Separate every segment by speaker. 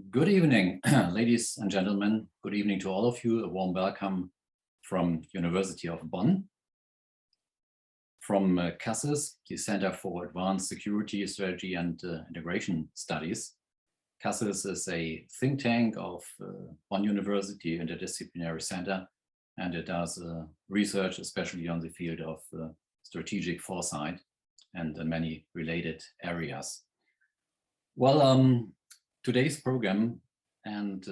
Speaker 1: Good evening, ladies and gentlemen. Good evening to all of you. A warm welcome from University of Bonn. From CASSIS, the Center for Advanced Security, Strategy and Integration Studies. CASSIS is a think tank of Bonn University Interdisciplinary Center, and it does research especially on the field of strategic foresight and many related areas. Well, today's program, and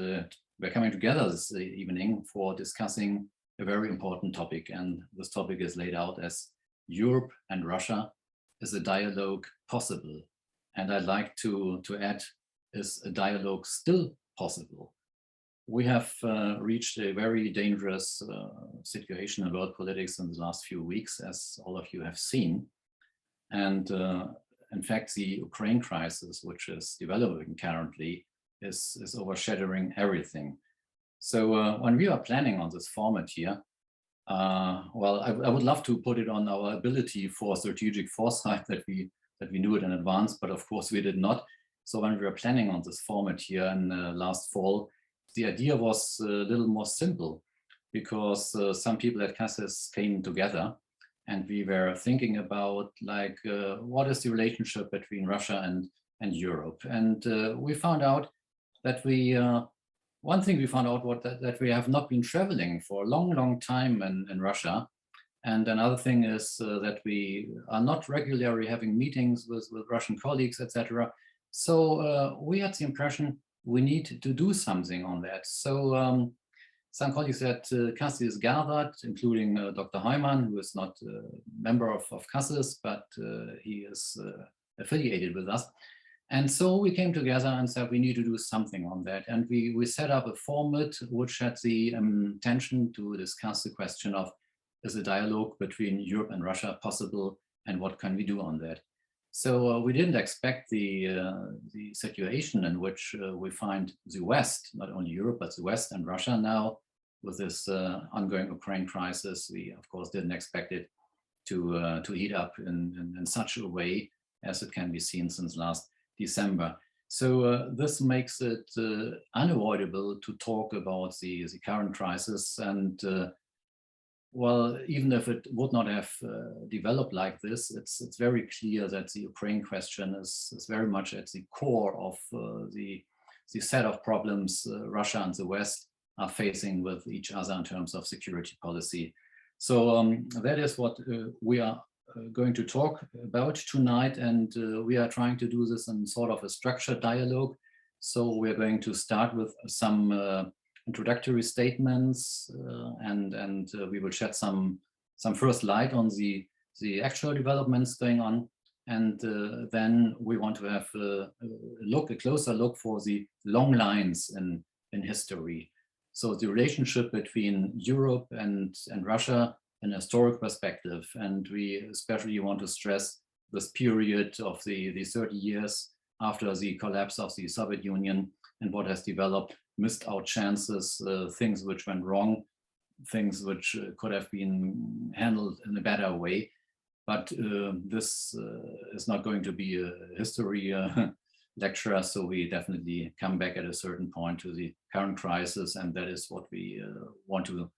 Speaker 1: we're coming together this evening for discussing a very important topic, and this topic is laid out as Europe and Russia, is a dialogue possible? And I'd like to add, is a dialogue still possible? We have reached a very dangerous situation in world politics in the last few weeks, as all of you have seen. And in fact, the Ukraine crisis, which is developing currently, is overshadowing everything. So when we are planning on this format here, well, I would love to put it on our ability for strategic foresight that we knew it in advance, but of course we did not. So when we were planning on this format here in last fall, the idea was a little more simple, because some people at CASSIS came together and we were thinking about like what is the relationship between Russia and Europe. And we found out that one thing we found out was that we have not been traveling for a long time in Russia. And another thing is that we are not regularly having meetings with Russian colleagues, etc. So we had the impression we need to do something on that. So some colleagues at CASSIS gathered, including Dr. Heumann, who is not a member of CASSIS, but he is affiliated with us. And so we came together and said we need to do something on that. And we set up a format which had the intention to discuss the question of, is a dialogue between Europe and Russia possible, and what can we do on that? So we didn't expect the situation in which we find the West, not only Europe, but the West and Russia now with this ongoing Ukraine crisis. We, of course, didn't expect it to heat up in such a way as it can be seen since last December. So this makes it unavoidable to talk about the current crisis. And well, even if it would not have developed like this, it's very clear that the Ukraine question is very much at the core of the set of problems Russia and the West are facing with each other in terms of security policy. So that is what we are going to talk about tonight, and we are trying to do this in sort of a structured dialogue. So we're going to start with some introductory statements, and we will shed some first light on the actual developments going on, and then we want to have a closer look for the long lines in history. So the relationship between Europe and Russia in a historic perspective, and we especially want to stress this period of the 30 years after the collapse of the Soviet Union and what has developed, missed out chances, things which went wrong, things which could have been handled in a better way. But this is not going to be a history lecture, so we definitely come back at a certain point to the current crisis, and that is what we want to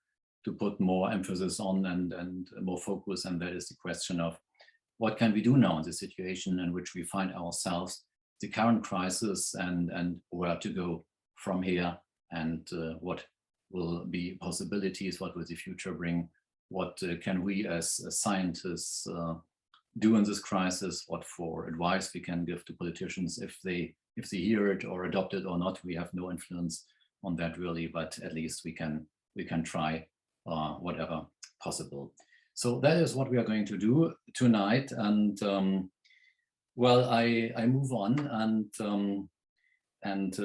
Speaker 1: put more emphasis on and more focus, and that is the question of what can we do now in the situation in which we find ourselves, the current crisis, and where to go from here, and what will be possibilities, what will the future bring, what can we as scientists do in this crisis, what for advice we can give to politicians if they hear it or adopt it or not. We have no influence on that really, but at least we can try whatever possible. So that is what we are going to do tonight. And well, I move on, and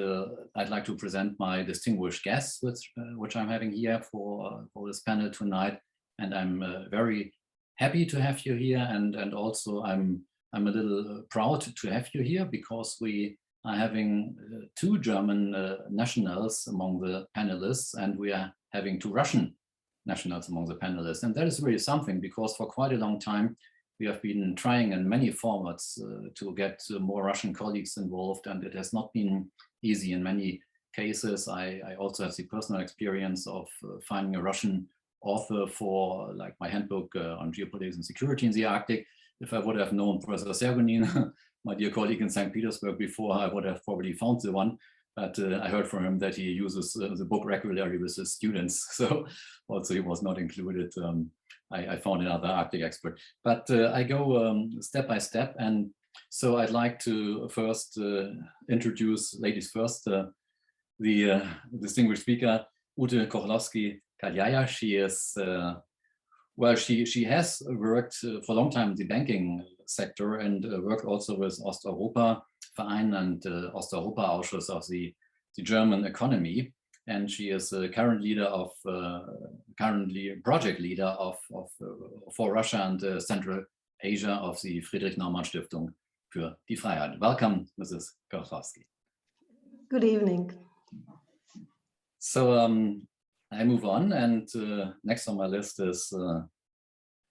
Speaker 1: I'd like to present my distinguished guests, which I'm having here for this panel tonight. And I'm very happy to have you here, and also I'm a little proud to have you here, because we are having two German nationals among the panelists, and we are having two Russian nationals among the panelists. And that is really something, because for quite a long time we have been trying in many formats to get more Russian colleagues involved, and it has not been easy in many cases. I also have the personal experience of finding a Russian author for like my handbook on geopolitics and security in the Arctic. If I would have known Professor Sergunin, my dear colleague in St. Petersburg before, I would have probably found the one. But I heard from him that he uses the book regularly with his students. So also he was not included. I found another Arctic expert. But I go step by step. And so I'd like to first introduce, ladies first, the distinguished speaker, Ute Kochlowski-Kadjaia. She is, well, she has worked for a long time in the banking sector and worked also with Osteuropa Verein and Osteuropa-Ausschuss of the German economy. And she is currently project leader of for Russia and Central Asia of the Friedrich-Naumann-Stiftung für die Freiheit. Welcome, Mrs. Kochlowski.
Speaker 2: Good evening.
Speaker 1: So I move on, and next on my list is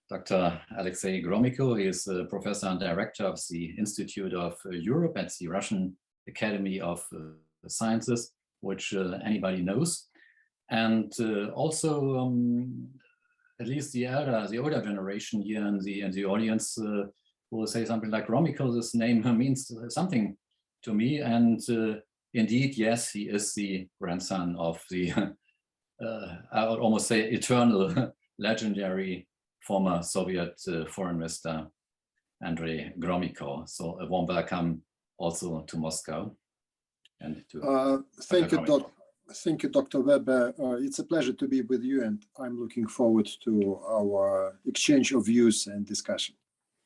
Speaker 1: Dr. Alexey Gromyko. He is a professor and director of the Institute of Europe at the Russian Academy of Sciences, which anybody knows. And also, at least the older generation here in the audience will say something like Gromyko. This name means something to me. And indeed, yes, he is the grandson of the, I would almost say, eternal, legendary former Soviet foreign minister, Andrei Gromyko. So a warm welcome also to Moscow. And to
Speaker 3: thank you, Dr. Weber. It's a pleasure to be with you, and I'm looking forward to our exchange of views and discussion.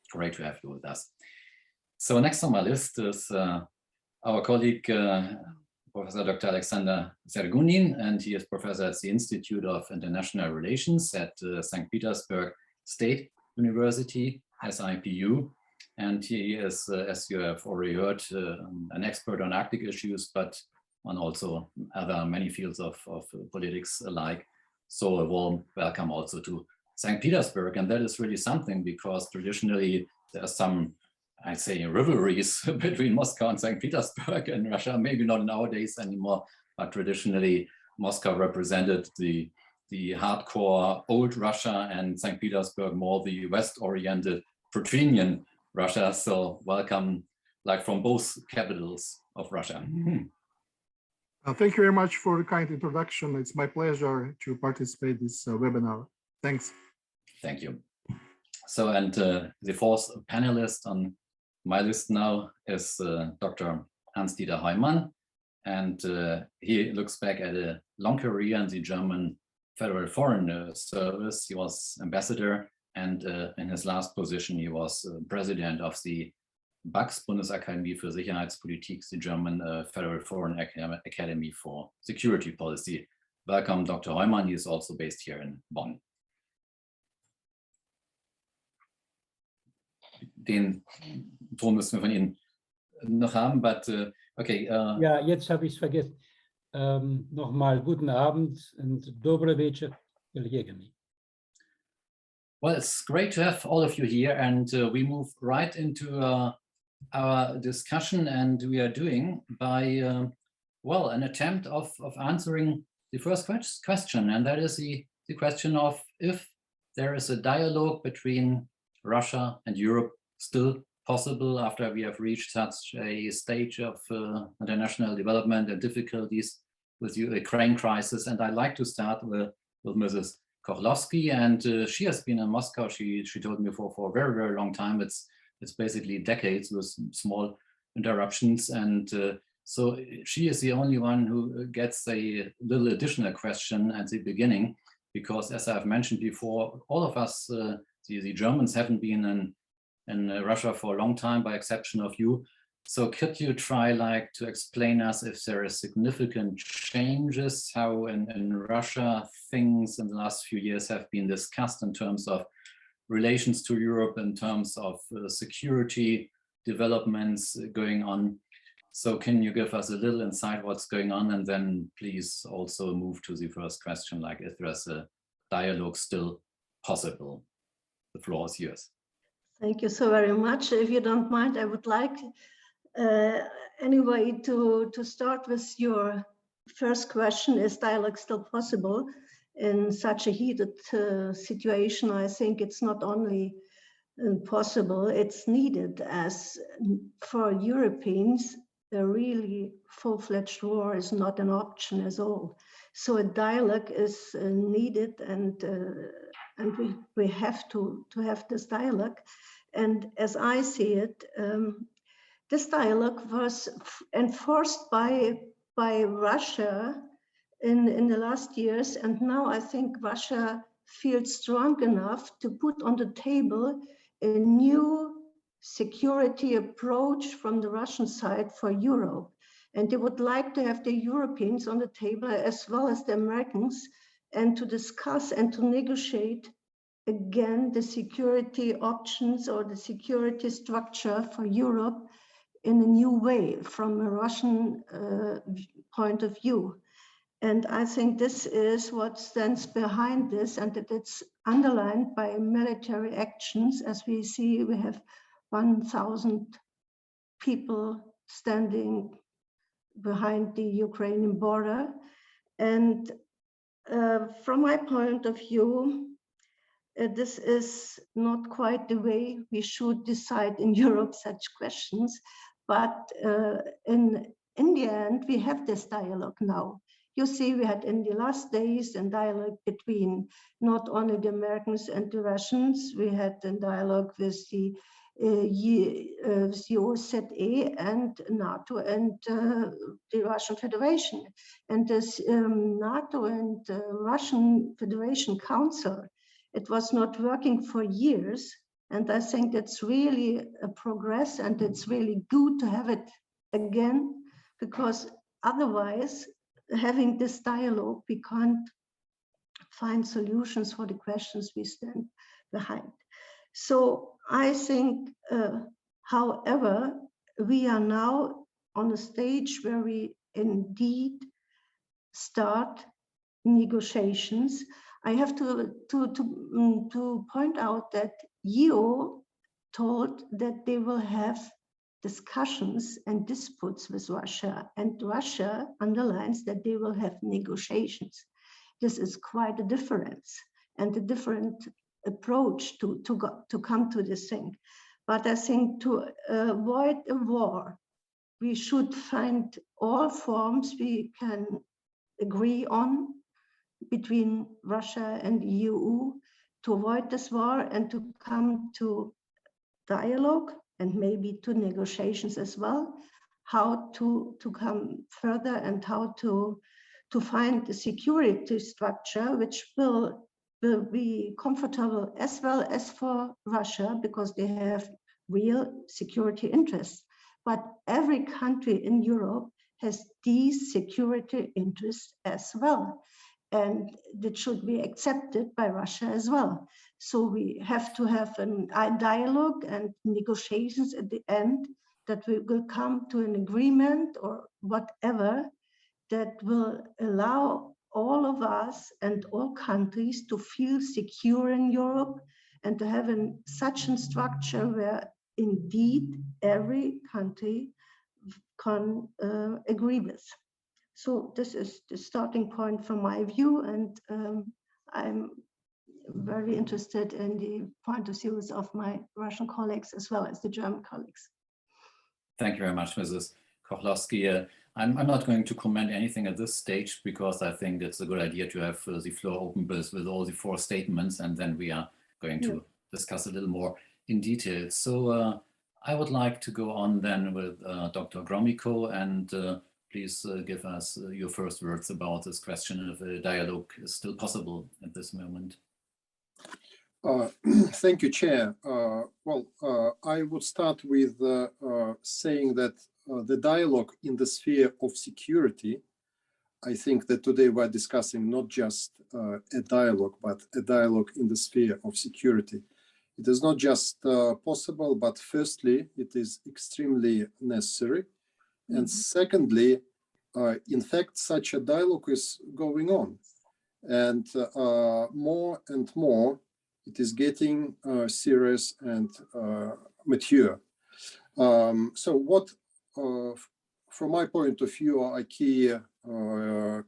Speaker 1: Great to have you with us. So next on my list is our colleague, Professor Dr. Alexander Sergunin, and he is professor at the Institute of International Relations at St. Petersburg State University, SIPU. And he is, as you have already heard, an expert on Arctic issues, but on also other many fields of politics alike. So a warm welcome also to St. Petersburg. And that is really something, because traditionally there are some, I'd say, rivalries between Moscow and St. Petersburg and Russia, maybe not nowadays anymore, but traditionally Moscow represented the hardcore old Russia and St. Petersburg more the West-oriented Putin Russia. So welcome, like from both capitals of Russia.
Speaker 4: Thank you very much for the kind introduction. It's my pleasure to participate in this webinar. Thanks.
Speaker 1: Thank you. So, and the fourth panelist on my list now is Dr. Hans-Dieter Heumann, and he looks back at a long career in the German Federal Foreign Service. He was ambassador, and in his last position, he was president of the BAKS, Bundesakademie für Sicherheitspolitik, the German Federal Foreign Academy for Security Policy. Welcome, Dr. Heumann. He is also based here in Bonn. Den Ton müssen wir von Ihnen noch haben, but okay.
Speaker 5: Ja, jetzt habe ich es vergessen. Nochmal guten Abend und добрый вечер, коллегами.
Speaker 1: Well, it's great to have all of you here, and we move right into our discussion, and we are doing by, well, an attempt of answering the first question, and that is the question of if there is a dialogue between Russia and Europe still possible after we have reached such a stage of international development and difficulties with the Ukraine crisis. And I'd like to start with Mrs. Kochlowski, and she has been in Moscow, she told me, for a very, very long time. It's basically decades with small interruptions. And so she is the only one who gets a little additional question at the beginning, because as I've mentioned before, all of us, the Germans haven't been in Russia for a long time, by exception of you. So could you try to explain us if there are significant changes, how in Russia things in the last few years have been discussed in terms of relations to Europe, in terms of security developments going on. So can you give us a little insight what's going on, and then please also move to the first question, like if there's a dialogue still possible. The floor is yours.
Speaker 2: Thank you so very much. If you don't mind, I would like anyway to start with your first question: is dialogue still possible in such a heated situation? I think it's not only possible, it's needed, as for Europeans, a really full-fledged war is not an option at all. So a dialogue is needed, and we have to have this dialogue. And as I see it, this dialogue was enforced by Russia in the last years, and now I think Russia feels strong enough to put on the table a new security approach from the Russian side for Europe. And they would like to have the Europeans on the table as well as the Americans, and to discuss and to negotiate again the security options or the security structure for Europe in a new way from a Russian point of view. And I think this is what stands behind this, and that it's underlined by military actions. As we see, we have 1,000 people standing behind the Ukrainian border. And from my point of view, this is not quite the way we should decide in Europe such questions. But in the end, we have this dialogue now. You see, we had in the last days a dialogue between not only the Americans and the Russians, we had a dialogue with the OSCE and NATO and the Russian Federation. And this NATO and Russian Federation Council, it was not working for years. And I think that's really a progress, and it's really good to have it again, because otherwise, having this dialogue, we can't find solutions for the questions we stand behind. So I think, however, we are now on a stage where we indeed start negotiations. I have to point out that EU told that they will have discussions and disputes with Russia, and Russia underlines that they will have negotiations. This is quite a difference and a different approach to come to this thing. But I think to avoid a war, we should find all forms we can agree on between Russia and the EU to avoid this war and to come to dialogue and maybe to negotiations as well, how to come further and how to find a security structure which will be comfortable as well as for Russia, because they have real security interests. But every country in Europe has these security interests as well, and that should be accepted by Russia as well. So we have to have a dialogue and negotiations at the end, that we will come to an agreement or whatever that will allow all of us and all countries to feel secure in Europe, and to have such a structure where indeed every country can agree with. So this is the starting point from my view, and I'm very interested in the point of views of my Russian colleagues as well as the German colleagues.
Speaker 1: Thank you very much, Mrs. Kochlowski. I'm not going to comment anything at this stage, because I think it's a good idea to have the floor open with all the four statements, and then we are going to discuss a little more in detail. So I would like to go on then with Dr. Gromyko, and please give us your first words about this question if a dialogue is still possible at this moment.
Speaker 3: Thank you, Chair. I would start with saying that the dialogue in the sphere of security, I think that today we're discussing not just a dialogue, but a dialogue in the sphere of security. It is not just possible, but firstly, it is extremely necessary. And secondly, in fact, such a dialogue is going on. And more It is getting serious and mature. So what, from my point of view, are key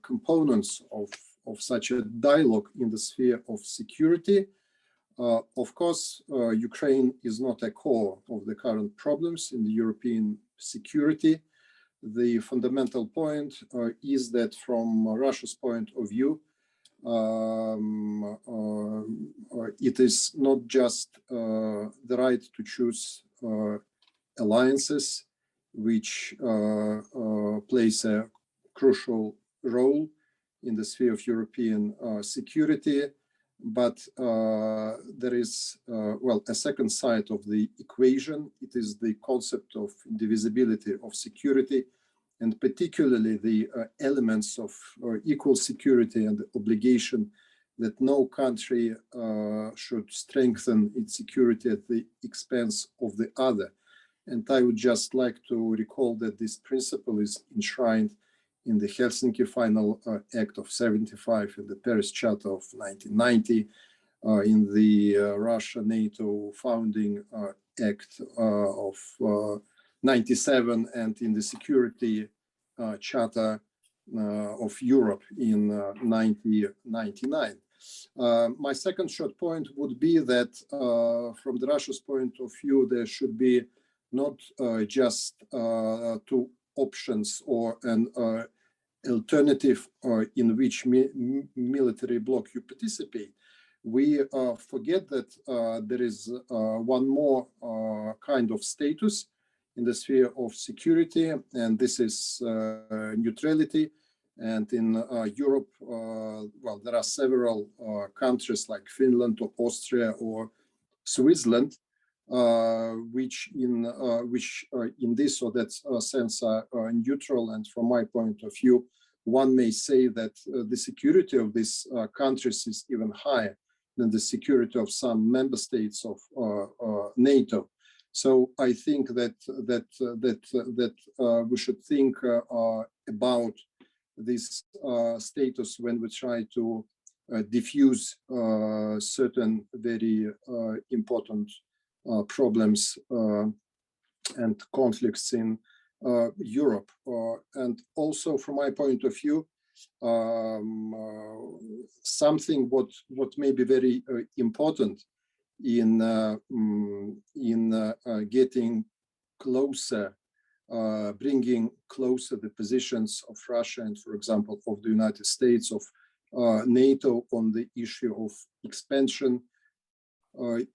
Speaker 3: components of such a dialogue in the sphere of security? Of course, Ukraine is not a core of the current problems in the European security. The fundamental point is that from Russia's point of view, it is not just the right to choose alliances, which plays a crucial role in the sphere of European security, but there is, well, a second side of the equation. It is the concept of indivisibility of security, and particularly the elements of equal security and the obligation that no country should strengthen its security at the expense of the other. And I would just like to recall that this principle is enshrined in the Helsinki Final Act of 75, in the Paris Charter of 1990, in the Russia-NATO Founding Act of 97, and in the Security Charter of Europe in 1999. My second short point would be that from the Russia's point of view, there should be not just two options or an alternative in which military bloc you participate. We forget that there is one more kind of status in the sphere of security, and this is neutrality. And in Europe, well, there are several countries like Finland or Austria or Switzerland, which in this or that sense are neutral. And from my point of view, one may say that the security of these countries is even higher than the security of some member states of NATO. So I think that we should think about this status when we try to diffuse certain very important problems and conflicts in Europe. And also, from my point of view, something what may be very important in getting closer, bringing closer the positions of Russia and, for example, of the United States, of NATO on the issue of expansion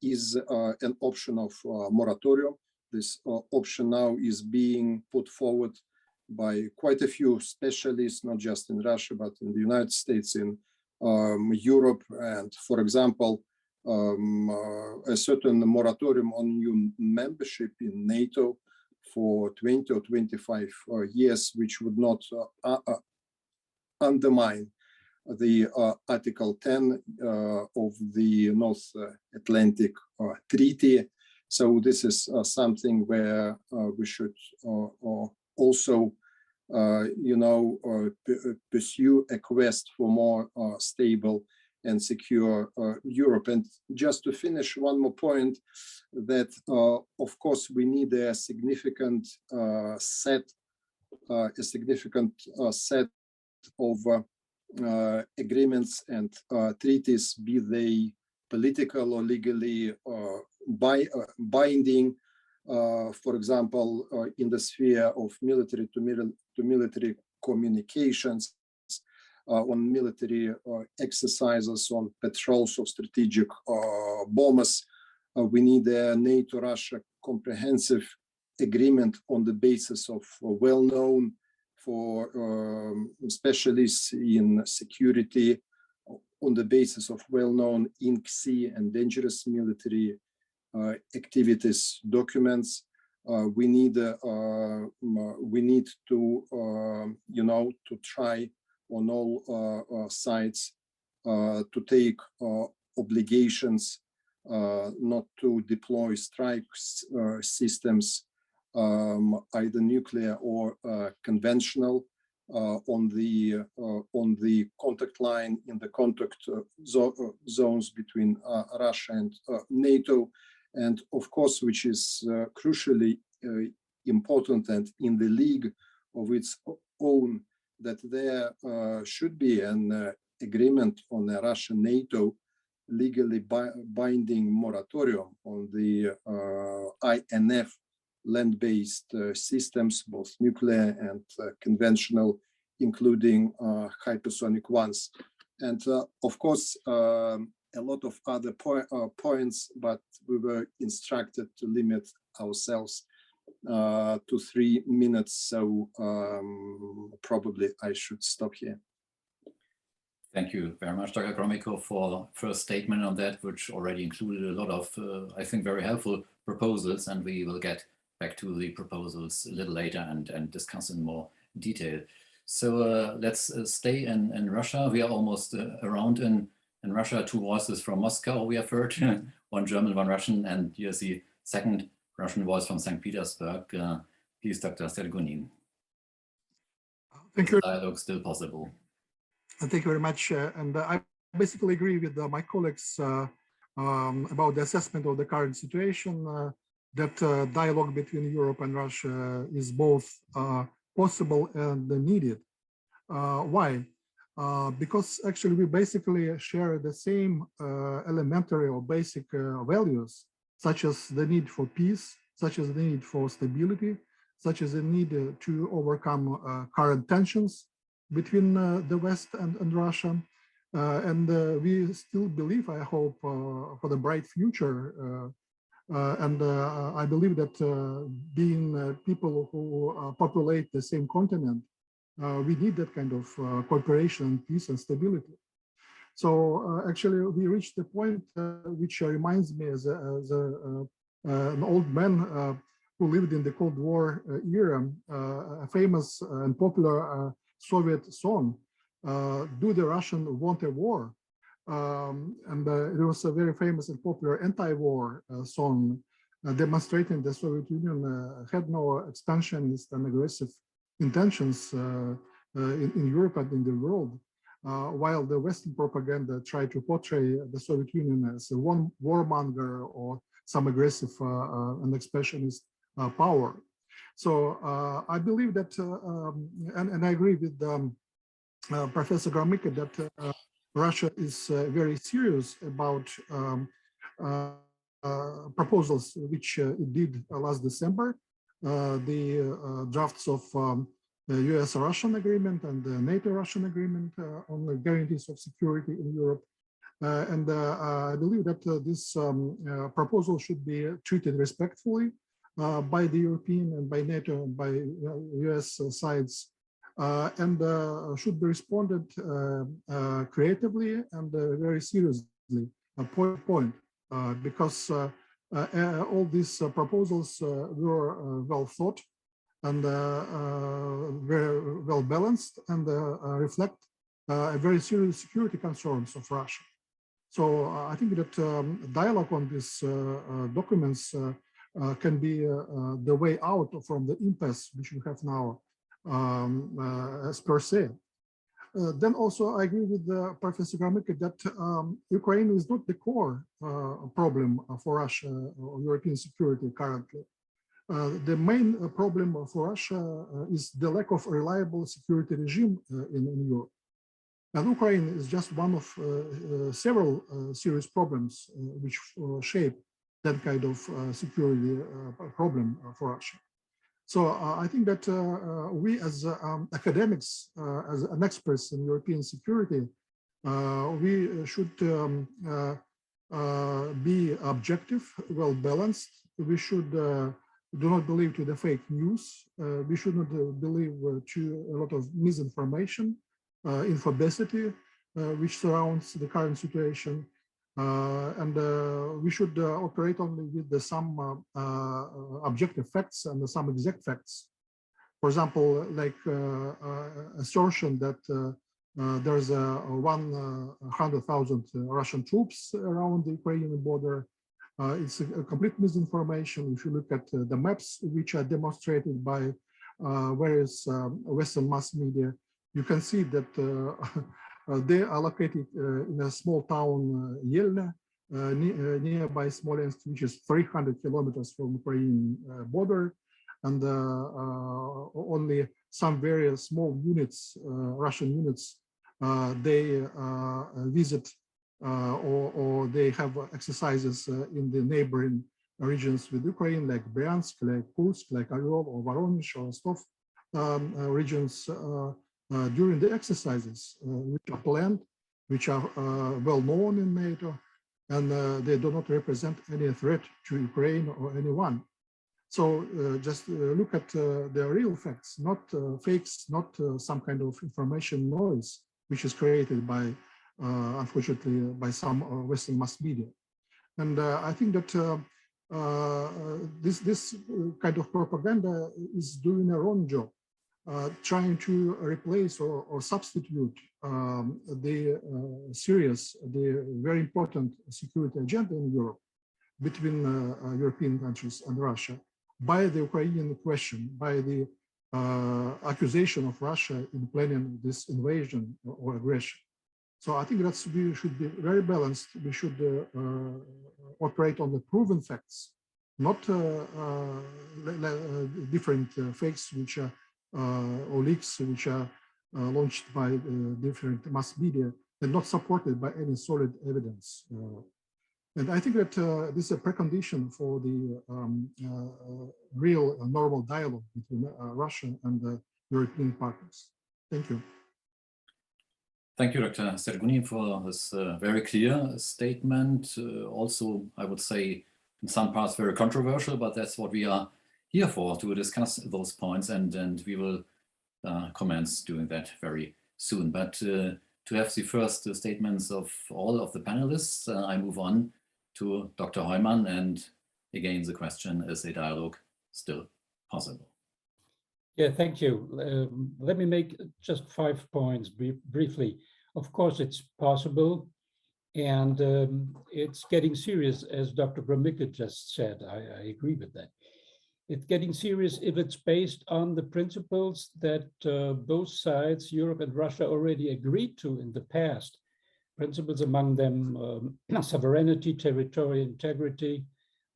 Speaker 3: is an option of moratorium. This option now is being put forward by quite a few specialists, not just in Russia, but in the United States, in Europe. And for example, a certain moratorium on new membership in NATO for 20 or 25 years, which would not undermine the Article 10 of the North Atlantic Treaty. So this is something where we should also, pursue a quest for more stable and secure Europe. And just to finish, one more point, that of course we need a significant set of agreements and treaties, be they political or legally binding. For example, in the sphere of military to military communications, on military exercises, on patrols of strategic bombers, we need a NATO-Russia comprehensive agreement on the basis of well-known for specialists in security, on the basis of well-known INC and dangerous military activities documents. We need to to try on all sides to take obligations not to deploy strike systems, either nuclear or conventional, on the contact line in the contact zones between Russia and NATO, and of course, which is crucially important and in the league of its own, that there should be an agreement on a Russia-NATO legally binding moratorium on the INF land-based systems, both nuclear and conventional, including hypersonic ones. And of course, a lot of other points, but we were instructed to limit ourselves to 3 minutes. So probably I should stop here.
Speaker 1: Thank you very much, Dr. Gromyko, for first statement on that, which already included a lot of, I think, very helpful proposals, and we will get back to the proposals a little later and discuss in more detail. So let's stay in Russia. We are almost around in Russia. 2 voices from Moscow we have heard, one German, one Russian, and here's the second Russian voice from St. Petersburg. Please, Dr. Sergunin.
Speaker 4: Thank you.
Speaker 1: Dialogue still possible.
Speaker 4: Thank you very much. And I basically agree with my colleagues about the assessment of the current situation, that dialogue between Europe and Russia is both possible and needed. Why? Because actually we basically share the same elementary or basic values, such as the need for peace, such as the need for stability, such as the need to overcome current tensions between the West and Russia. And we still believe, I hope, for the bright future. And I believe that being people who populate the same continent, we need that kind of cooperation, peace, and stability. So actually, we reached the point which reminds me as an old man who lived in the Cold War era, a famous and popular Soviet song, "Do the Russians Want a War?" And it was a very famous and popular anti-war song demonstrating the Soviet Union had no expansionist and aggressive intentions in Europe and in the world, while the Western propaganda tried to portray the Soviet Union as a warmonger or some aggressive and expansionist power. So I believe that, and I agree with Professor Gromyko that Russia is very serious about proposals which it did last December, the drafts of the US-Russian agreement and the NATO-Russian agreement on the guarantees of security in Europe. And I believe that this proposal should be treated respectfully by the European and by NATO and by US sides, and should be responded creatively and very seriously, point, because all these proposals were well thought and very well balanced and reflect very serious security concerns of Russia. So I think that dialogue on these documents can be the way out from the impasse which we have now as per se. Then also I agree with Professor Gromyko that Ukraine is not the core problem for Russia or European security currently. The main problem for Russia is the lack of reliable security regime in Europe. And Ukraine is just one of several serious problems which shape that kind of security problem for Russia. So I think that we as academics, as an experts in European security, we should be objective, well balanced. We should do not believe to the fake news. We should not believe to a lot of misinformation, infobesity, which surrounds the current situation. And we should operate only with some objective facts and some exact facts. For example, like assertion that there's 100,000 Russian troops around the Ukrainian border. It's a complete misinformation. If you look at the maps which are demonstrated by various Western mass media, you can see that they are located in a small town, Yelnya, nearby Smolensk, which is 300 kilometers from Ukraine border, and only some very small units, Russian units, they visit or they have exercises in the neighboring regions with Ukraine, like Bryansk, like Kursk, like Oryol or Voronezh or Rostov regions during the exercises, which are planned, which are well known in NATO, and they do not represent any threat to Ukraine or anyone. So just look at the real facts, not fakes, not some kind of information noise, which is created by, unfortunately, by some Western mass media. And I think that this kind of propaganda is doing a wrong job, trying to replace or substitute the serious, the very important security agenda in Europe between European countries and Russia by the Ukrainian question, by the accusation of Russia in planning this invasion or aggression. So I think that we should be very balanced. We should operate on the proven facts, not different fakes which are or leaks which are launched by different mass media and not supported by any solid evidence. And I think that this is a precondition for the real normal dialogue between Russia and the European partners. Thank you.
Speaker 1: Thank you, Dr. Sergunin, for this very clear statement. Also, I would say in some parts very controversial, but that's what we are here for, to discuss those points, and we will commence doing that very soon. But to have the first statements of all of the panelists, I move on to Dr. Heumann, and again the question, is a dialogue still possible?
Speaker 5: Yeah, thank you. Let me make just 5 points briefly. Of course, it's possible, and it's getting serious, as Dr. Gromyko just said. I agree with that. It's getting serious if it's based on the principles that both sides, Europe and Russia, already agreed to in the past. Principles among them, sovereignty, territorial integrity,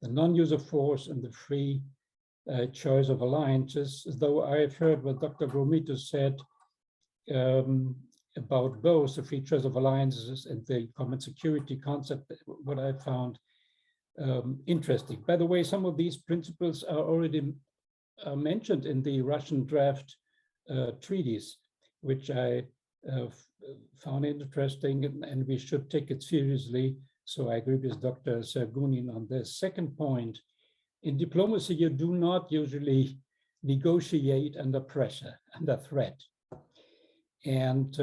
Speaker 5: the non-use of force, and the free choice of alliances. Though I've heard what Dr. Gromyko said about both the free choice of alliances and the common security concept, what I found interesting. By the way, some of these principles are already mentioned in the Russian draft treaties, which I found interesting, and we should take it seriously. So I agree with Dr. Sergunin on this. Second point, in diplomacy, you do not usually negotiate under pressure, under threat. And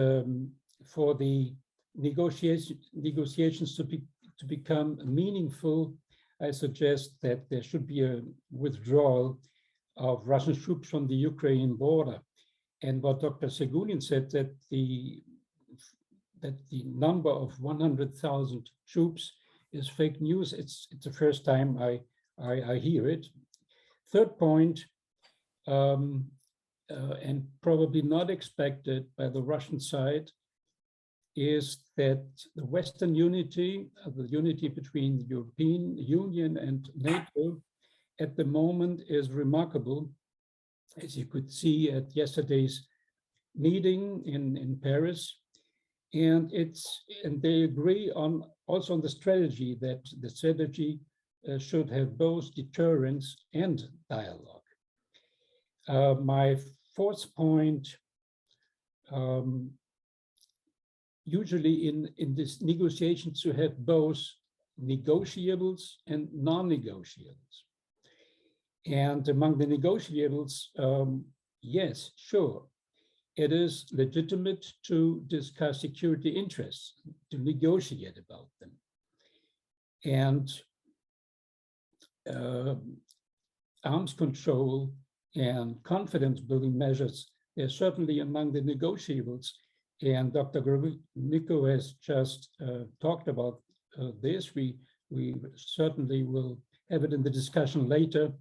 Speaker 5: for the negotiations to become meaningful, I suggest that there should be a withdrawal of Russian troops from the Ukrainian border. And what Dr. Sergunin said, that the number of 100,000 troops is fake news. It's the first time I hear it. Third point, and probably not expected by the Russian side, is that the Western unity, the unity between the European Union and NATO at the moment is remarkable, as you could see at yesterday's meeting in Paris. And they agree on also on the strategy, that the strategy should have both deterrence and dialogue. My fourth point, usually in this negotiations you have both negotiables and non-negotiables. And among the negotiables, yes, sure, it is legitimate to discuss security interests, to negotiate about them. And arms control and confidence building measures, they're certainly among the negotiables. And Dr. Gromyko has just talked about this. We certainly will have it in the discussion later.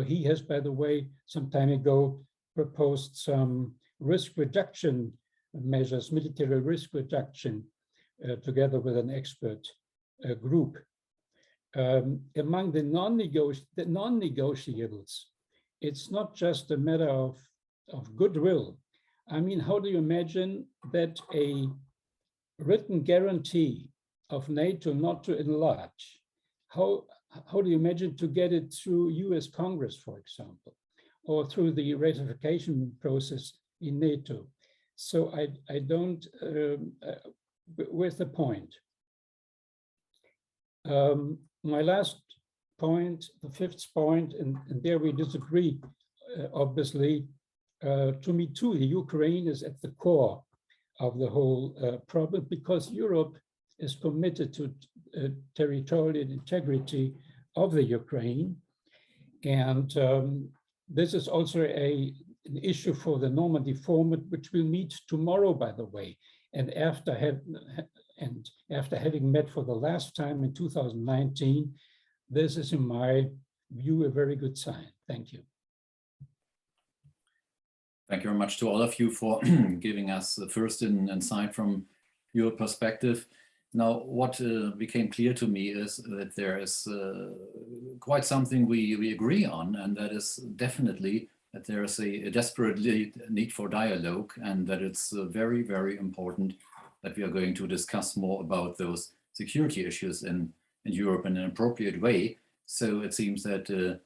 Speaker 5: He has, by the way, some time ago proposed some risk reduction measures, military risk reduction, together with an expert group. Among the non-negotiables, it's not just a matter of goodwill. I mean, how do you imagine that a written guarantee of NATO not to enlarge, how do you imagine to get it through US Congress, for example, or through the ratification process in NATO? So I don't, where's the point? My last point, the fifth point, and there we disagree, obviously. To me too, the Ukraine is at the core of the whole problem, because Europe is committed to territorial integrity of the Ukraine. And this is also an issue for the Normandy format, which we'll meet tomorrow, by the way. And after having met for the last time in 2019, this is, in my view, a very good sign. Thank you.
Speaker 1: Thank you very much to all of you for giving us the first insight from your perspective. Now, what became clear to me is that there is quite something we agree on, and that is definitely that there is a desperate need for dialogue, and that it's very, very important that we are going to discuss more about those security issues in Europe in an appropriate way. So it seems that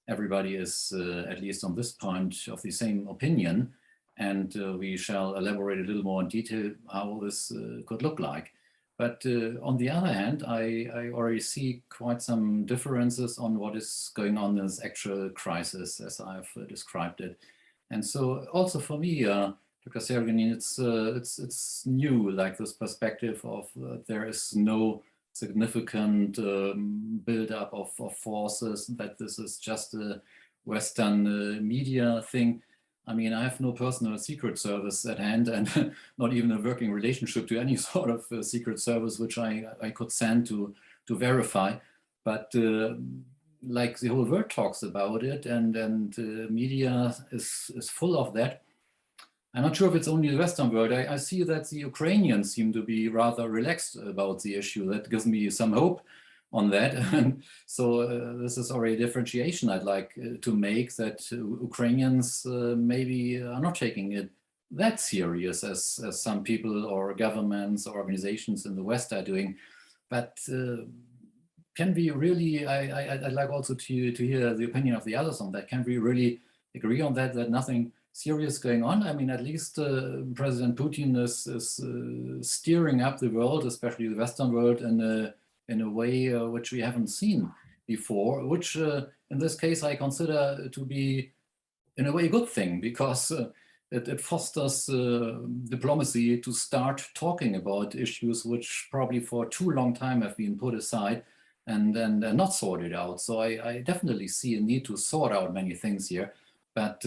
Speaker 1: everybody is, at least on this point, of the same opinion, and we shall elaborate a little more in detail how this could look like. But on the other hand, I already see quite some differences on what is going on in this actual crisis, as I've described it. And so also for me, Dr. Sergunin, it's new, like this perspective of there is no significant buildup of forces, that this is just a Western media thing. I mean, I have no personal secret service at hand, and not even a working relationship to any sort of secret service which I could send to verify. But like the whole world talks about it, and media is full of that. I'm not sure if it's only the Western world. I see that the Ukrainians seem to be rather relaxed about the issue. That gives me some hope on that. And so this is already a differentiation I'd like to make, that Ukrainians maybe are not taking it that serious as some people or governments or organizations in the West are doing. But can we really, I'd like also to hear the opinion of the others on that. Can we really agree on that nothing serious going on? I mean, at least President Putin is steering up the world, especially the Western world, in a way which we haven't seen before, which in this case I consider to be in a way a good thing, because it fosters diplomacy to start talking about issues which probably for too long time have been put aside and not sorted out. So I definitely see a need to sort out many things here, but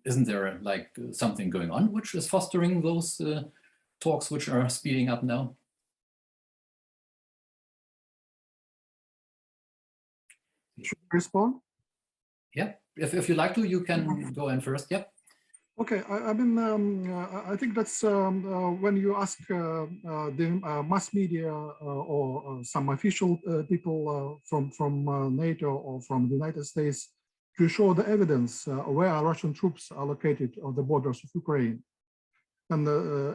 Speaker 1: isn't there like something going on which is fostering those talks which are speeding up now?
Speaker 4: Should I respond?
Speaker 1: Yeah, if you like to, you can go in first. Yep.
Speaker 4: Okay, I mean, I think that's when you ask the mass media or some official people from NATO or from the United States to show the evidence where Russian troops are located on the borders of Ukraine. And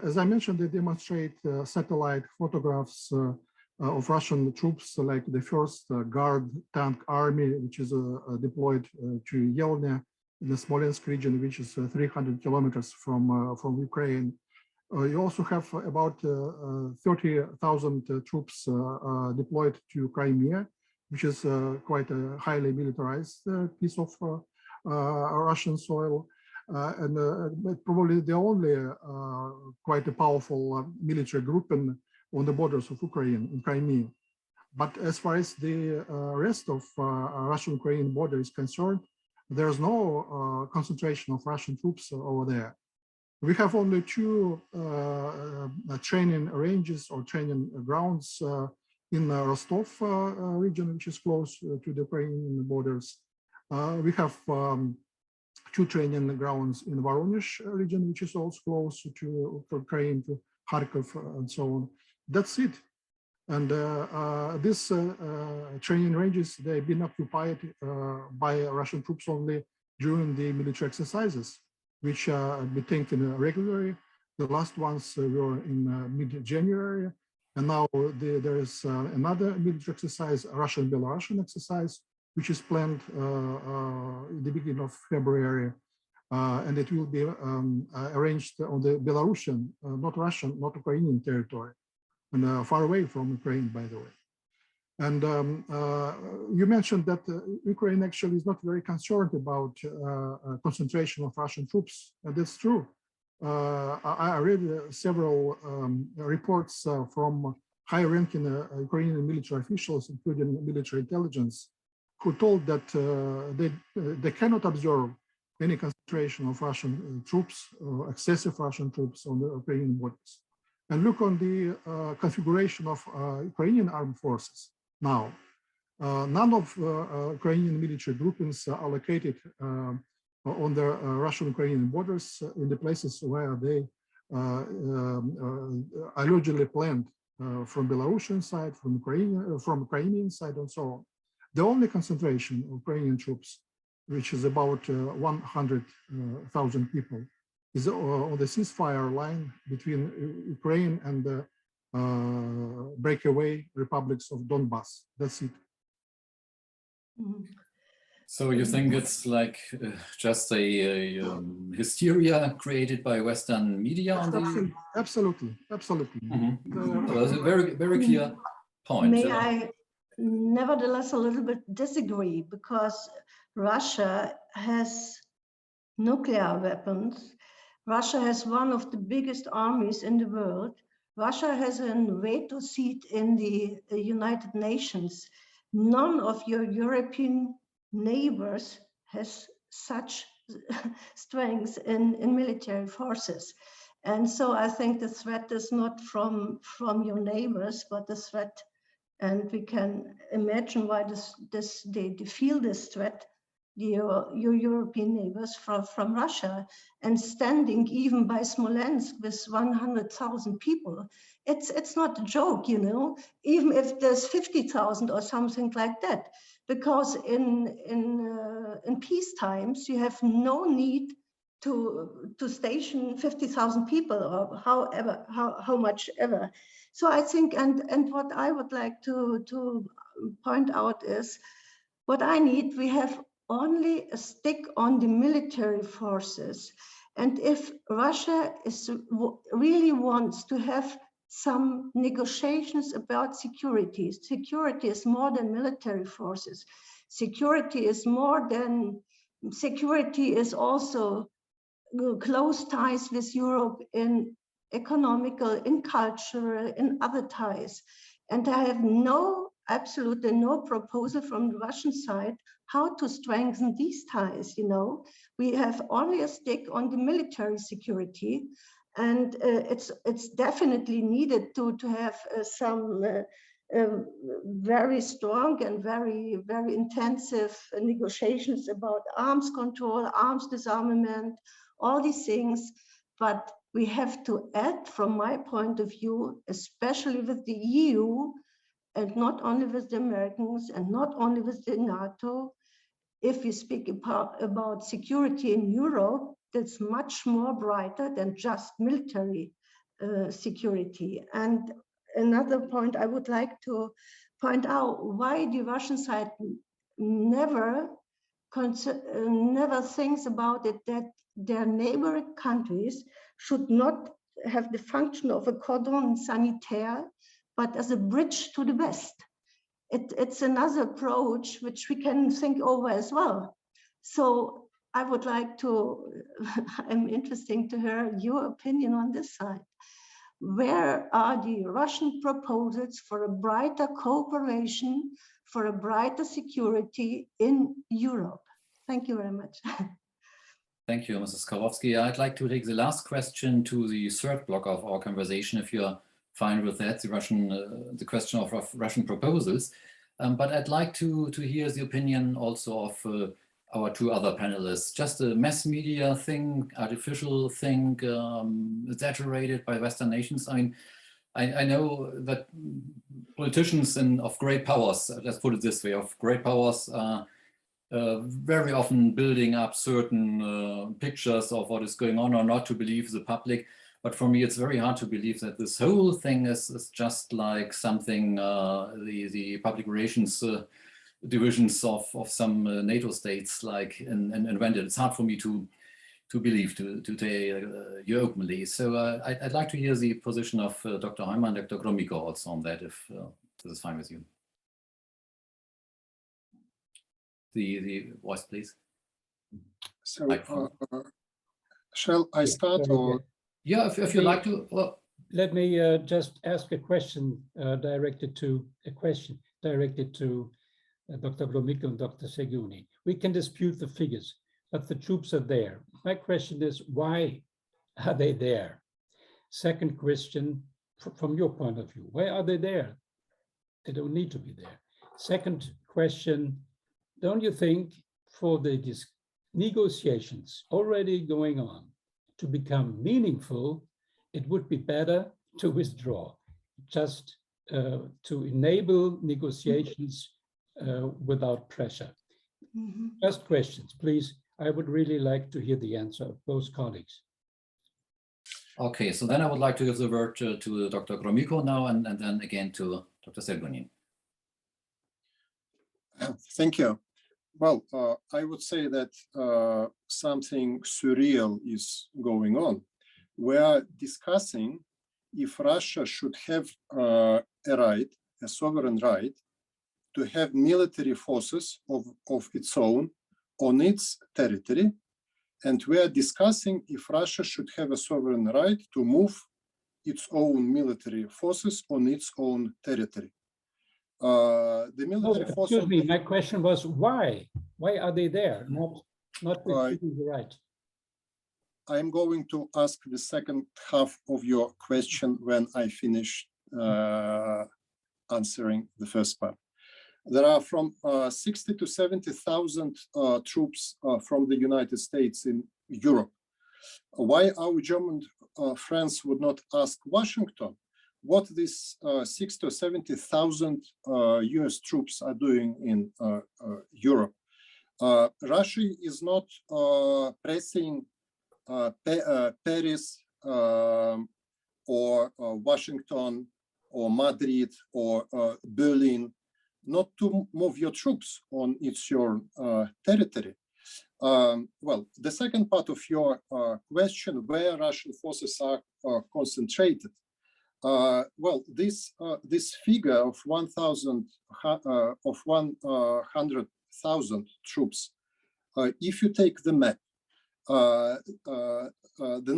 Speaker 4: as I mentioned, they demonstrate satellite photographs of Russian troops, like the first Guard tank army, which is deployed to Yelnya in the Smolensk region, which is 300 kilometers from Ukraine. You also have about 30,000 troops deployed to Crimea, which is quite a highly militarized piece of Russian soil, and probably the only quite a powerful military group on the borders of Ukraine, in Crimea. But as far as the rest of Russian-Ukrainian border is concerned, there's no concentration of Russian troops over there. We have only two training ranges or training grounds in Rostov region, which is close to the Ukrainian borders. We have 2 training grounds in Voronezh region, which is also close to Ukraine, to Kharkov and so on. That's it. And these training ranges, they've been occupied by Russian troops only during the military exercises, which are being taken regularly. The last ones were in mid-January, and now there is another military exercise, Russian-Belarusian exercise, which is planned in the beginning of February, and it will be arranged on the Belarusian, not Russian, not Ukrainian territory, and far away from Ukraine, by the way. And you mentioned that Ukraine actually is not very concerned about concentration of Russian troops, and that's true. I read several reports from high-ranking Ukrainian military officials, including military intelligence, who told that they cannot observe any concentration of Russian troops, excessive Russian troops on the Ukrainian borders. And look on the configuration of Ukrainian armed forces now. None of Ukrainian military groupings are located on the Russian-Ukrainian borders in the places where they allegedly planned from Belarusian side, from Ukrainian side, and so on. The only concentration of Ukrainian troops, which is about 100,000 people, is on the ceasefire line between Ukraine and the breakaway republics of Donbass. That's it.
Speaker 1: So you think it's like just a hysteria created by Western media on the...
Speaker 4: Absolutely.
Speaker 1: Mm-hmm. So that's a very, very clear point.
Speaker 2: May I nevertheless a little bit disagree, because Russia has nuclear weapons. Russia has one of the biggest armies in the world. Russia has a veto seat in the United Nations. None of your European neighbors has such strengths in military forces. And so I think the threat is not from your neighbors, but the threat, and we can imagine why they feel this threat, your European neighbors from Russia, and standing even by Smolensk with 100,000 people. It's not a joke, you know, even if there's 50,000 or something like that, because in peace times you have no need to station 50,000 people or how much ever. So I think, and what I would like to point out is, what I need, we have only a stick on the military forces. And if Russia really wants to have some negotiations about security, security is more than military forces. Security is also close ties with Europe in economical, in cultural, in other ties. And I have absolutely no proposal from the Russian side how to strengthen these ties, you know. We have only a stick on the military security, and it's definitely needed to have some very strong and very, very intensive negotiations about arms control, arms disarmament, all these things. But we have to add, from my point of view, especially with the EU, and not only with the Americans and not only with the NATO, if we speak about security in Europe, that's much more brighter than just military security. And another point I would like to point out, why the Russian side never thinks about it, that their neighboring countries should not have the function of a cordon sanitaire, but as a bridge to the West. It's another approach which we can think over as well. So I would like to, I'm interested to hear your opinion on this side. Where are the Russian proposals for a brighter cooperation, for a brighter security in Europe? Thank you very much.
Speaker 1: Thank you, Mrs. Kowalski. I'd like to take the last question to the third block of our conversation, if you're fine with that, the question of Russian proposals. But I'd like to hear the opinion also of our two other panelists. Just a mass media thing, artificial thing, exaggerated by Western nations. I mean, I know that politicians of great powers, let's put it this way, of great powers, very often building up certain pictures of what is going on or not to believe the public. But for me, it's very hard to believe that this whole thing is just like something the public relations divisions of some NATO states like invented. It's hard for me to believe, to tell you openly. So I'd like to hear the position of Dr. Heumann and Dr. Gromyko also on that, if this is fine with you. The voice, please.
Speaker 3: So shall I start? Or
Speaker 1: yeah, if you like to. Well,
Speaker 5: let me just ask a question directed to Dr. Gromyko and Dr. Sergunin. We can dispute the figures, but the troops are there. My question is, why are they there? Second question, from your point of view, why are they there? They don't need to be there. Second question, don't you think for the negotiations already going on to become meaningful, it would be better to withdraw, just to enable negotiations without pressure?
Speaker 2: Mm-hmm.
Speaker 5: Just questions, please. I would really like to hear the answer of both colleagues.
Speaker 1: Okay, so then I would like to give the word to Dr. Gromyko now, and then again to Dr. Sergunin.
Speaker 3: Thank you. Well, I would say that something surreal is going on. We are discussing if Russia should have a sovereign right, to have military forces of its own on its territory. And we are discussing if Russia should have a sovereign right to move its own military forces on its own territory. The military forces.
Speaker 5: Excuse me, my question was why? Why are they there? Not receiving the right.
Speaker 3: I'm going to ask the second half of your question when I finish answering the first part. There are from 60 to 70,000 troops from the United States in Europe. Why our German friends would not ask Washington what these 60 to 70,000 US troops are doing in Europe? Russia is not pressing Paris or Washington or Madrid or Berlin not to move your troops on your territory. Well, the second part of your question, where Russian forces are concentrated. Well, this figure of 100,000 troops, if you take the map, the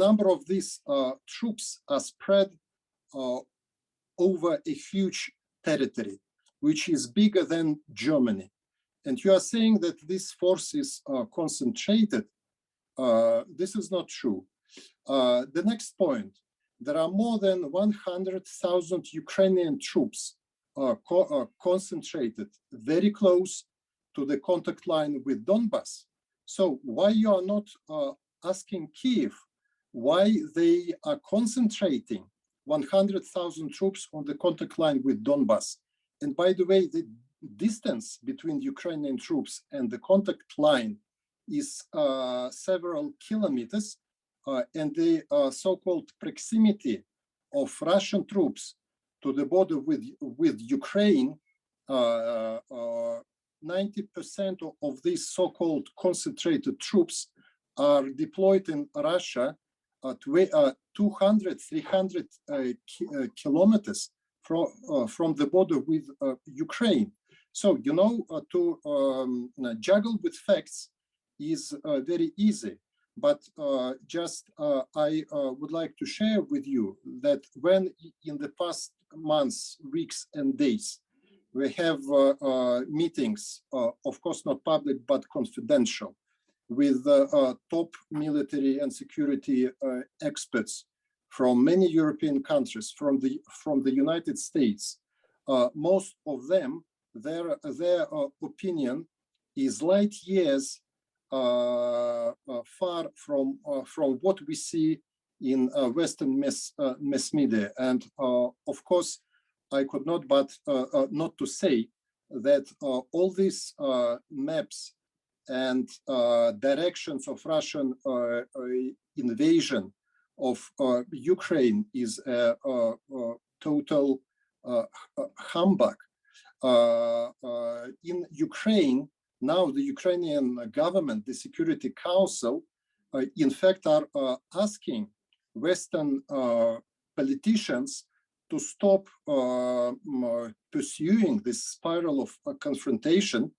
Speaker 3: number of these troops are spread over a huge territory, which is bigger than Germany. And you are saying that these forces are concentrated. This is not true. The next point, there are more than 100,000 Ukrainian troops concentrated very close to the contact line with Donbass. So why you are not asking Kiev why they are concentrating 100,000 troops on the contact line with Donbass? And by the way, the distance between Ukrainian troops and the contact line is several kilometers, and the so-called proximity of Russian troops to the border with Ukraine, 90% of these so-called concentrated troops are deployed in Russia at 200, 300 kilometers from the border with Ukraine. So, you know, to juggle with facts is very easy. But just I would like to share with you that when in the past months, weeks, and days, we have meetings, of course not public, but confidential, with top military and security experts from many European countries, from the United States. Most of them, their opinion is light years far from what we see in Western mass media. And of course, I could not but not to say that all these maps and directions of Russian invasion of Ukraine is a total humbug. In Ukraine, now the Ukrainian government, the Security Council, in fact, are asking Western politicians to stop pursuing this spiral of confrontation,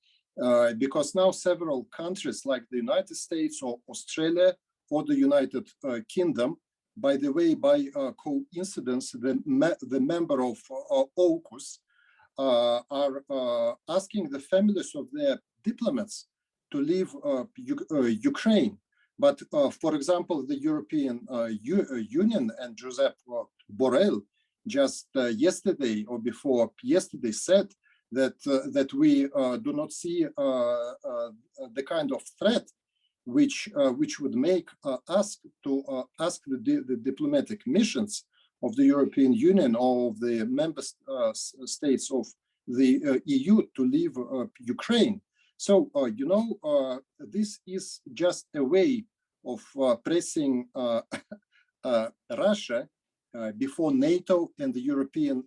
Speaker 3: because now several countries like the United States or Australia or the United Kingdom, by the way, by coincidence, the member of AUKUS are asking the families of their diplomats to leave Ukraine. But for example, the European Union and Josep Borrell just yesterday or before yesterday said that we do not see the kind of threat which would make us to ask the diplomatic missions of the European Union or of the member states of the EU to leave Ukraine. So, this is just a way of pressing Russia before NATO and the European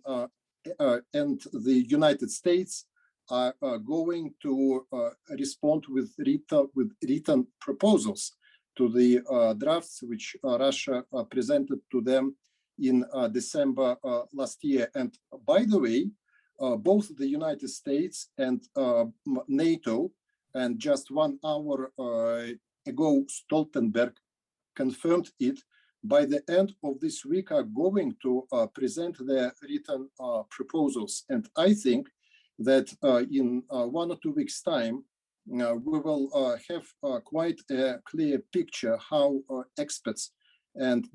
Speaker 3: and the United States are going to respond with written proposals to the drafts which Russia presented to them in December last year. And by the way, both the United States and NATO, and just 1 hour ago, Stoltenberg confirmed it, by the end of this week are going to present their written proposals. And I think that in 1 or 2 weeks' time, we will have quite a clear picture how experts and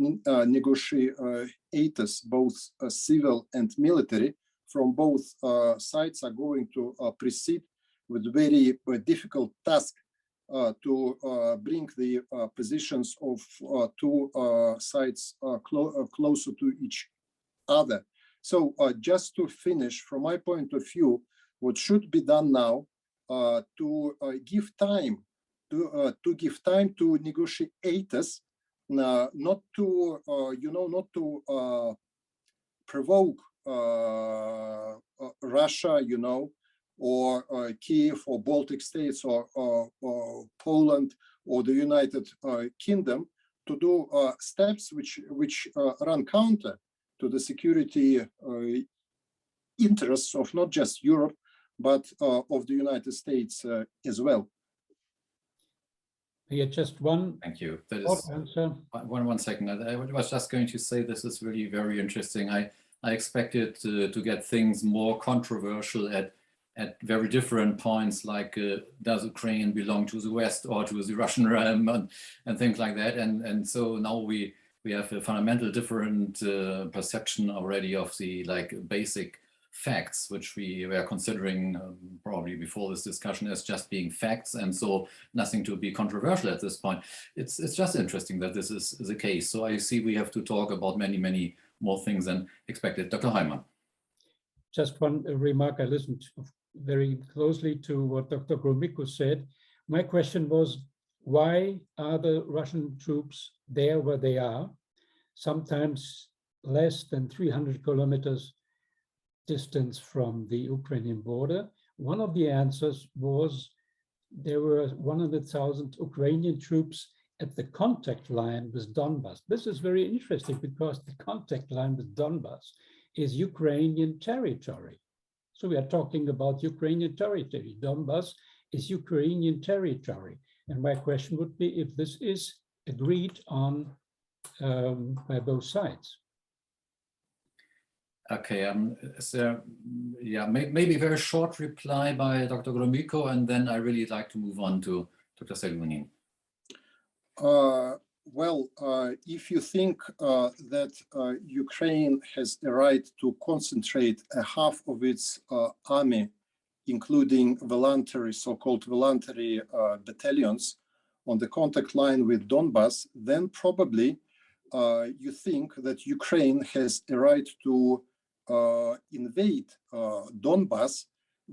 Speaker 3: negotiators, both civil and military, from both sides are going to proceed with very difficult task to bring the positions of two sides closer to each other. So just to finish, from my point of view, what should be done now to give time to negotiators, not to not to provoke Russia, or Kiev or Baltic states or Poland or the United Kingdom to do steps which run counter to the security interests of not just Europe, but of the United States as well.
Speaker 5: Yeah, just one.
Speaker 1: Thank you. That is
Speaker 5: answer.
Speaker 1: One second. I was just going to say this is really very interesting. I expected to get things more controversial at very different points, like does Ukraine belong to the West or to the Russian realm and things like that. And so now we have a fundamental different perception already of the basic facts, which we were considering probably before this discussion as just being facts, and so nothing to be controversial at this point. It's just interesting that this is the case. So I see we have to talk about many more things than expected. Dr. Heumann.
Speaker 5: Just one remark. I listened very closely to what Dr. Gromyko said. My question was, why are the Russian troops there where they are, sometimes less than 300 kilometers distance from the Ukrainian border? One of the answers was there were 100,000 Ukrainian troops at the contact line with Donbass. This is very interesting because the contact line with Donbass is Ukrainian territory. So we are talking about Ukrainian territory. Donbass is Ukrainian territory. And my question would be if this is agreed on by both sides.
Speaker 1: Okay, so yeah, maybe a very short reply by Dr. Gromyko, and then I really like to move on to Dr. Sergunin.
Speaker 3: Well, if you think that Ukraine has a right to concentrate a half of its army, including voluntary, so-called voluntary battalions, on the contact line with Donbass, then probably you think that Ukraine has a right to invade Donbass,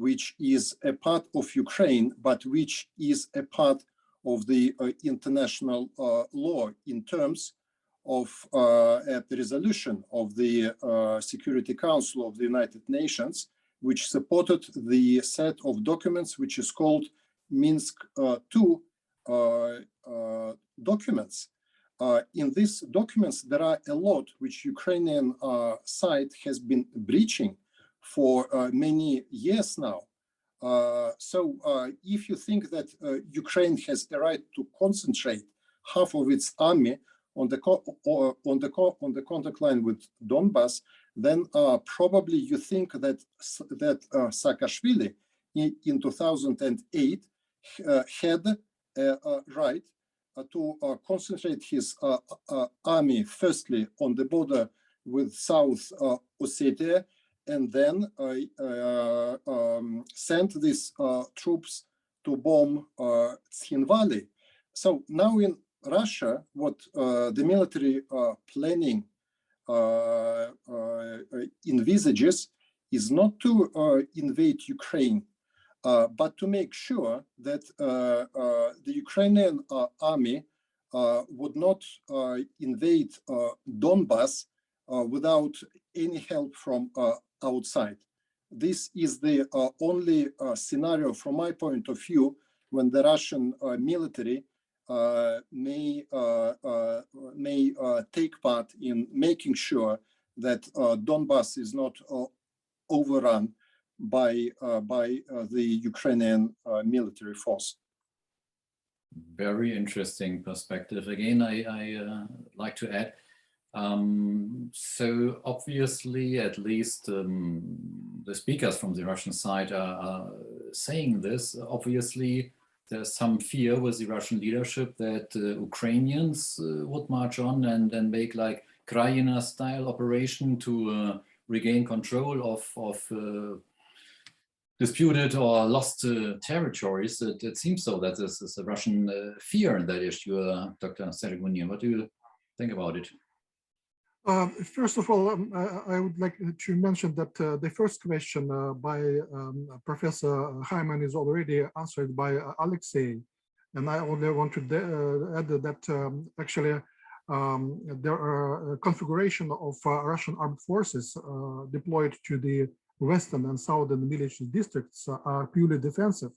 Speaker 3: which is a part of Ukraine, but which is a part of the international law in terms of at the resolution of the Security Council of the United Nations, which supported the set of documents which is called Minsk II documents. In these documents, there are a lot which Ukrainian side has been breaching for many years now. So if you think that Ukraine has the right to concentrate half of its army on the contact line with Donbass, then probably you think that Saakashvili in 2008 had a right to concentrate his army firstly on the border with South Ossetia, and then sent these troops to bomb Tskhinvali. So now in Russia, what the military planning envisages is not to invade Ukraine, but to make sure that the Ukrainian army would not invade Donbass without any help from outside. This is the only scenario from my point of view when the Russian military may take part in making sure that Donbass is not overrun by the Ukrainian military force.
Speaker 1: Very interesting perspective. Again, I like to add, so obviously, at least the speakers from the Russian side are saying this. Obviously, there's some fear with the Russian leadership that Ukrainians would march on and make like Krajina-style operation to regain control of disputed or lost territories. It seems so that this is a Russian fear in that issue. Dr. Sergunin, what do you think about it?
Speaker 4: First of all, I would like to mention that the first question by Professor Heumann is already answered by Alexey, and I only want to add that actually there are configuration of Russian armed forces deployed to the western and southern military districts are purely defensive,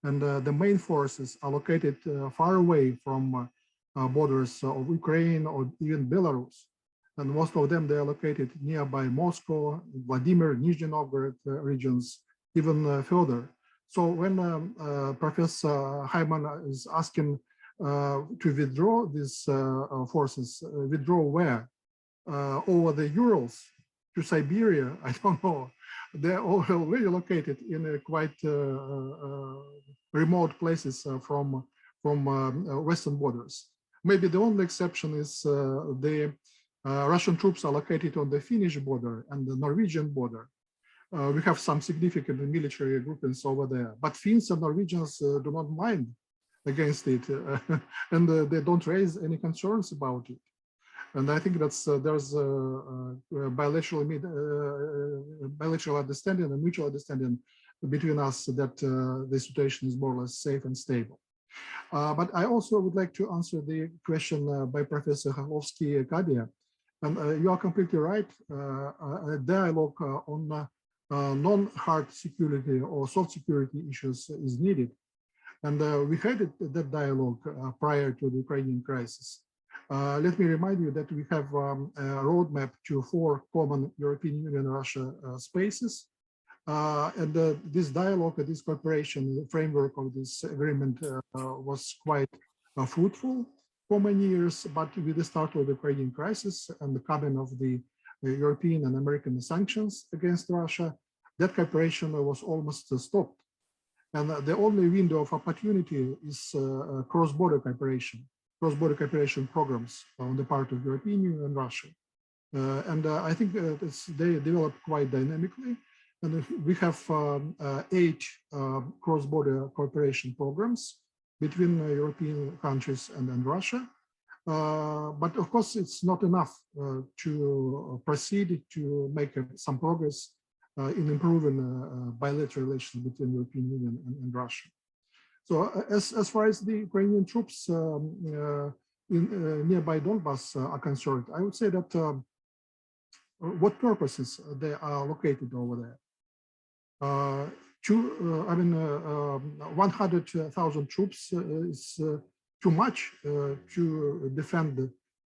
Speaker 4: and the main forces are located far away from borders of Ukraine or even Belarus. And most of them, they are located nearby Moscow, Vladimir, Nizhny Novgorod regions, even further. So when Professor Heumann is asking to withdraw these forces, withdraw where? Over the Urals to Siberia, I don't know. They're already located in quite remote places from western borders. Maybe the only exception is the Russian troops are located on the Finnish border and the Norwegian border. We have some significant military groupings over there, but Finns and Norwegians do not mind against it, and they don't raise any concerns about it. And I think that's there's bilateral understanding and mutual understanding between us that the situation is more or less safe and stable. But I also would like to answer the question by Professor Kochlowski-Kadjaia. And you are completely right. A dialogue on non-hard security or soft security issues is needed. And we had that dialogue prior to the Ukrainian crisis. Let me remind you that we have a roadmap to 4 common European Union-Russia spaces. And this dialogue, this cooperation, the framework of this agreement was quite fruitful for many years, but with the start of the Ukrainian crisis and the coming of the European and American sanctions against Russia, that cooperation was almost stopped. And the only window of opportunity is cross-border cooperation programs on the part of the European Union and Russia. And I think they developed quite dynamically. And we have 8 cross-border cooperation programs between European countries and Russia. But of course, it's not enough to proceed to make some progress in improving bilateral relations between European Union and Russia. So as far as the Ukrainian troops in nearby Donbass are concerned, I would say that what purposes they are located over there. 100,000 troops is too much to defend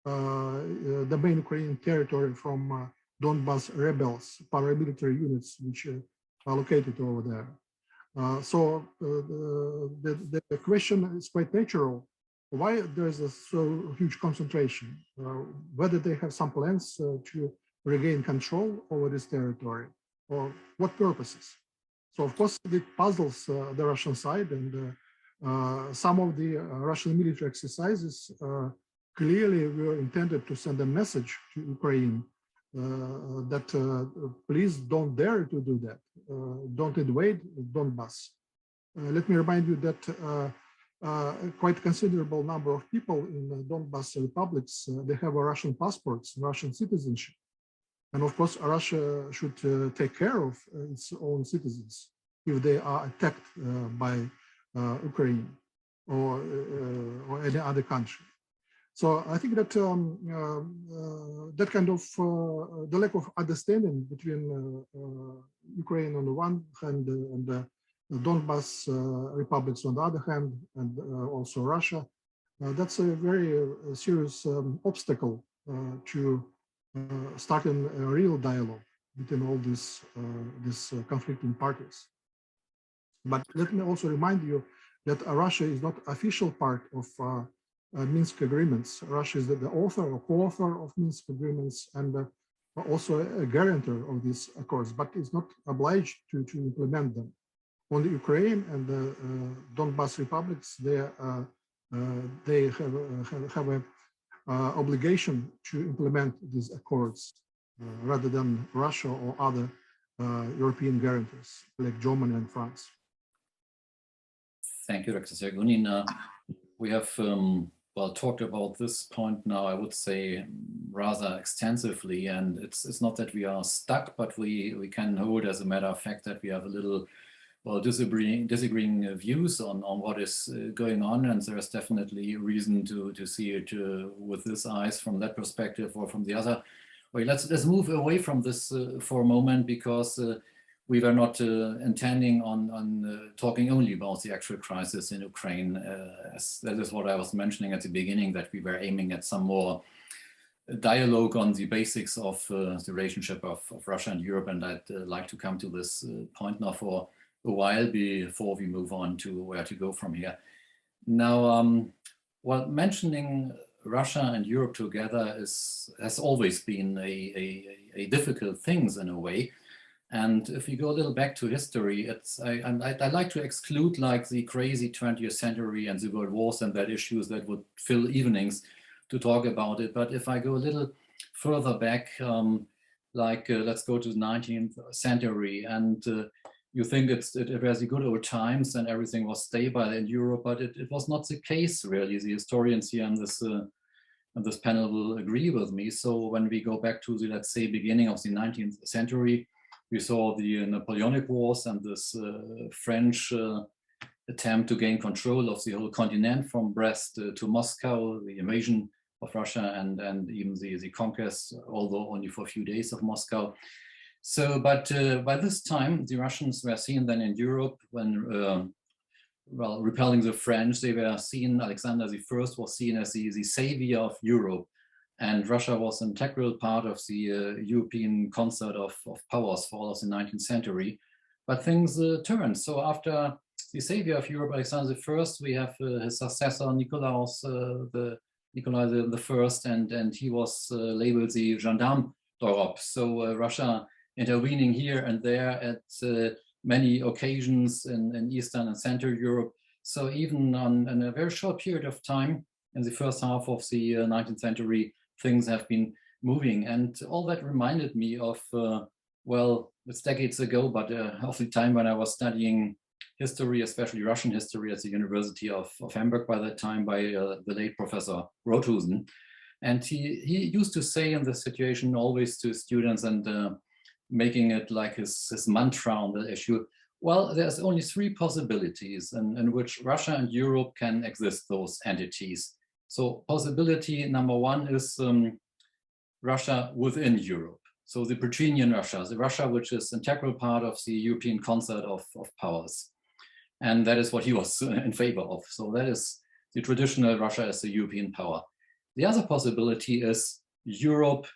Speaker 4: the main Ukrainian territory from Donbass rebels, paramilitary units which are located over there. So the question is quite natural. Why there is a so huge concentration? Whether they have some plans to regain control over this territory, or what purposes? So of course it puzzles the Russian side, and some of the Russian military exercises clearly were intended to send a message to Ukraine that please don't dare to do that, don't invade Donbass. Let me remind you that quite considerable number of people in the Donbass republics, they have a Russian passports, Russian citizenship. And of course, Russia should take care of its own citizens if they are attacked by Ukraine or any other country. So I think that that kind of the lack of understanding between Ukraine on the one hand and the Donbass republics on the other hand, and also Russia, that's a very serious obstacle to starting a real dialogue between all these conflicting parties. But let me also remind you that Russia is not official part of Minsk agreements. Russia is the author or co-author of Minsk agreements and also a guarantor of these accords, but is not obliged to implement them. Only Ukraine and the Donbass republics, they have a obligation to implement these accords rather than Russia or other European guarantors like Germany and France.
Speaker 1: Thank you, Dr. Sergunin. We have talked about this point now, I would say, rather extensively, and it's not that we are stuck, but we can hold as a matter of fact that we have a little disagreeing views on what is going on, and there's definitely reason to see it with this eyes from that perspective or from the other. Wait, let's move away from this for a moment, because we were not intending on talking only about the actual crisis in Ukraine. That is what I was mentioning at the beginning, that we were aiming at some more dialogue on the basics of the relationship of Russia and Europe, and I'd like to come to this point now for a while before we move on to where to go from here. Now, mentioning Russia and Europe together has always been a difficult thing in a way. And if you go a little back to history, I like to exclude like the crazy 20th century and the world wars and that issues that would fill evenings to talk about it. But if I go a little further back, let's go to the 19th century, and you think it was the good old times and everything was stable in Europe, but it was not the case really. The historians here on this panel will agree with me. So when we go back to the, let's say, beginning of the 19th century, we saw the Napoleonic Wars and this French attempt to gain control of the whole continent from Brest to Moscow, the invasion of Russia and even the conquest, although only for a few days, of Moscow. So, but by this time, the Russians were seen then in Europe when, repelling the French, they were seen, Alexander I was seen as the savior of Europe. And Russia was an integral part of the European concert of powers for all of the 19th century. But things turned. So after the savior of Europe, Alexander I, we have his successor, Nikolai I, and he was labeled the gendarme d'Europe. So Russia intervening here and there at many occasions in Eastern and Central Europe. So even in a very short period of time, in the first half of the 19th century, things have been moving. And all that reminded me of, it's decades ago, but of the time when I was studying history, especially Russian history, at the University of Hamburg by that time by the late Professor Rothhusen. And he used to say in this situation always to students, and making it like his mantra on the issue, well, there's only three possibilities in which Russia and Europe can exist, those entities. So possibility number one is Russia within Europe. So the Putinian Russia, the Russia which is integral part of the European concert of powers. And that is what he was in favor of. So that is the traditional Russia as the European power. The other possibility is Europe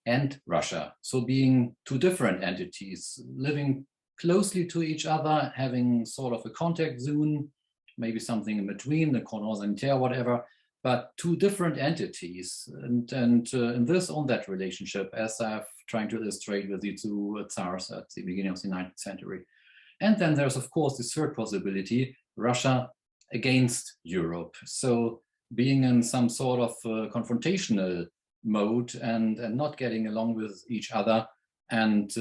Speaker 1: and Russia. So being two different entities, living closely to each other, having sort of a contact zone, maybe something in between, the cordon sanitaire, whatever, but two different entities. And in this, on that relationship, as I've trying to illustrate with the two Tsars at the beginning of the 19th century. And then there's, of course, this third possibility, Russia against Europe. So being in some sort of confrontational mode and not getting along with each other and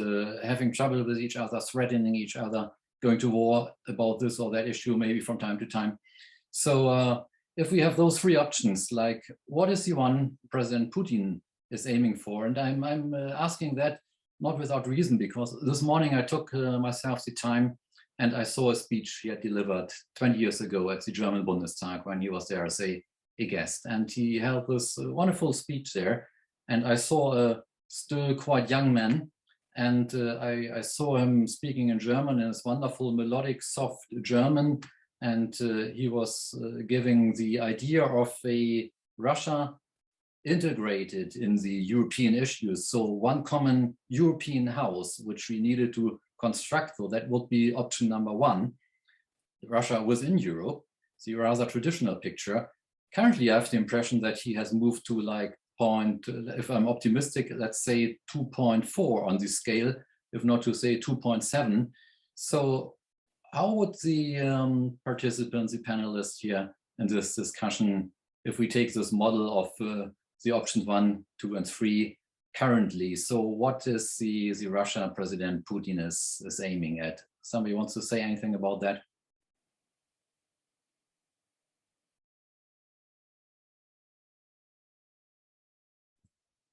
Speaker 1: having trouble with each other, threatening each other, going to war about this or that issue, maybe from time to time. So if we have those three options, like what is the one President Putin is aiming for? And I'm asking that not without reason, because this morning I took myself the time and I saw a speech he had delivered 20 years ago at the German Bundestag when he was there as a guest. And he held this wonderful speech there. And I saw a still quite young man. And I saw him speaking in German, in his wonderful melodic, soft German. And he was giving the idea of a Russia integrated in the European issues. So one common European house, which we needed to construct. So that would be option number one, Russia within Europe, the rather traditional picture. Currently, I have the impression that he has moved to like if I'm optimistic, let's say 2.4 on the scale, if not to say 2.7. So how would the participants, the panelists here in this discussion, if we take this model of the options 1, 2, and 3 currently, so what is the Russian President Putin is aiming at? Somebody wants to say anything about that?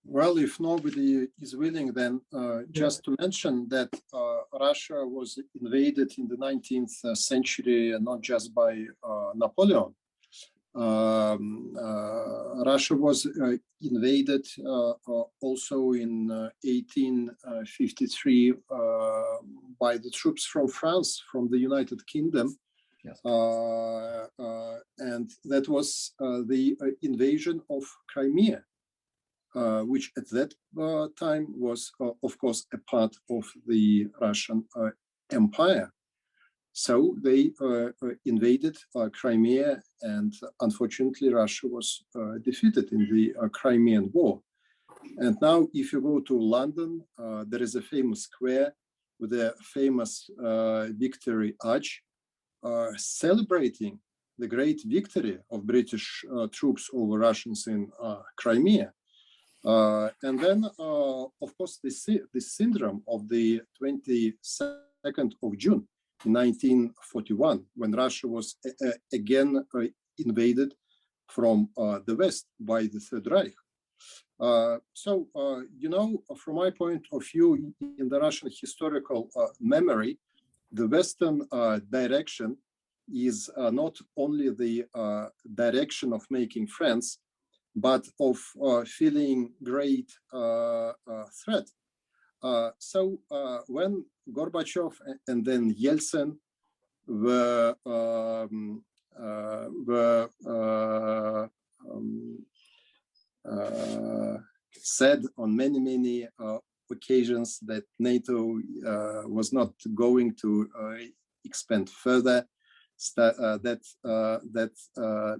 Speaker 3: Well, if nobody is willing, then just to mention that Russia was invaded in the 19th century, not just by Napoleon. Russia was invaded also in 1853 by the troops from France, from the United Kingdom.
Speaker 1: Yes.
Speaker 3: And that was the invasion of Crimea. Which at that time was, of course, a part of the Russian Empire. So they invaded Crimea, and unfortunately, Russia was defeated in the Crimean War. And now, if you go to London, there is a famous square with a famous victory arch celebrating the great victory of British troops over Russians in Crimea. And then, of course, this syndrome of the 22nd of June in 1941, when Russia was again invaded from the West by the Third Reich. So, you know, from my point of view, in the Russian historical memory, the Western direction is not only the direction of making friends, but of feeling great threat. So when Gorbachev and then Yeltsin were said on many occasions that NATO was not going to expand further, that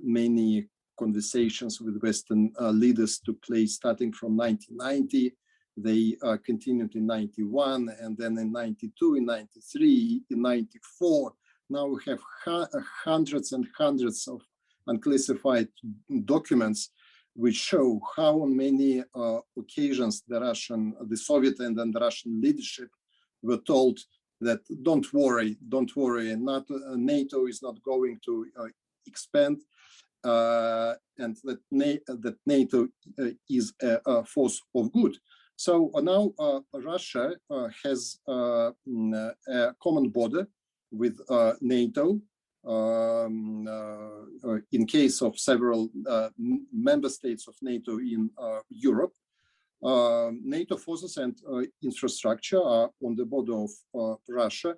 Speaker 3: many conversations with Western leaders took place starting from 1990. They continued in 91, and then in 92, in 93, in 94. Now we have hundreds and hundreds of unclassified documents which show how on many occasions the Soviet and then the Russian leadership were told that don't worry, NATO is not going to expand, and that NATO is a force of good. So now Russia has a common border with NATO. In case of several member states of NATO in Europe, NATO forces and infrastructure are on the border of Russia.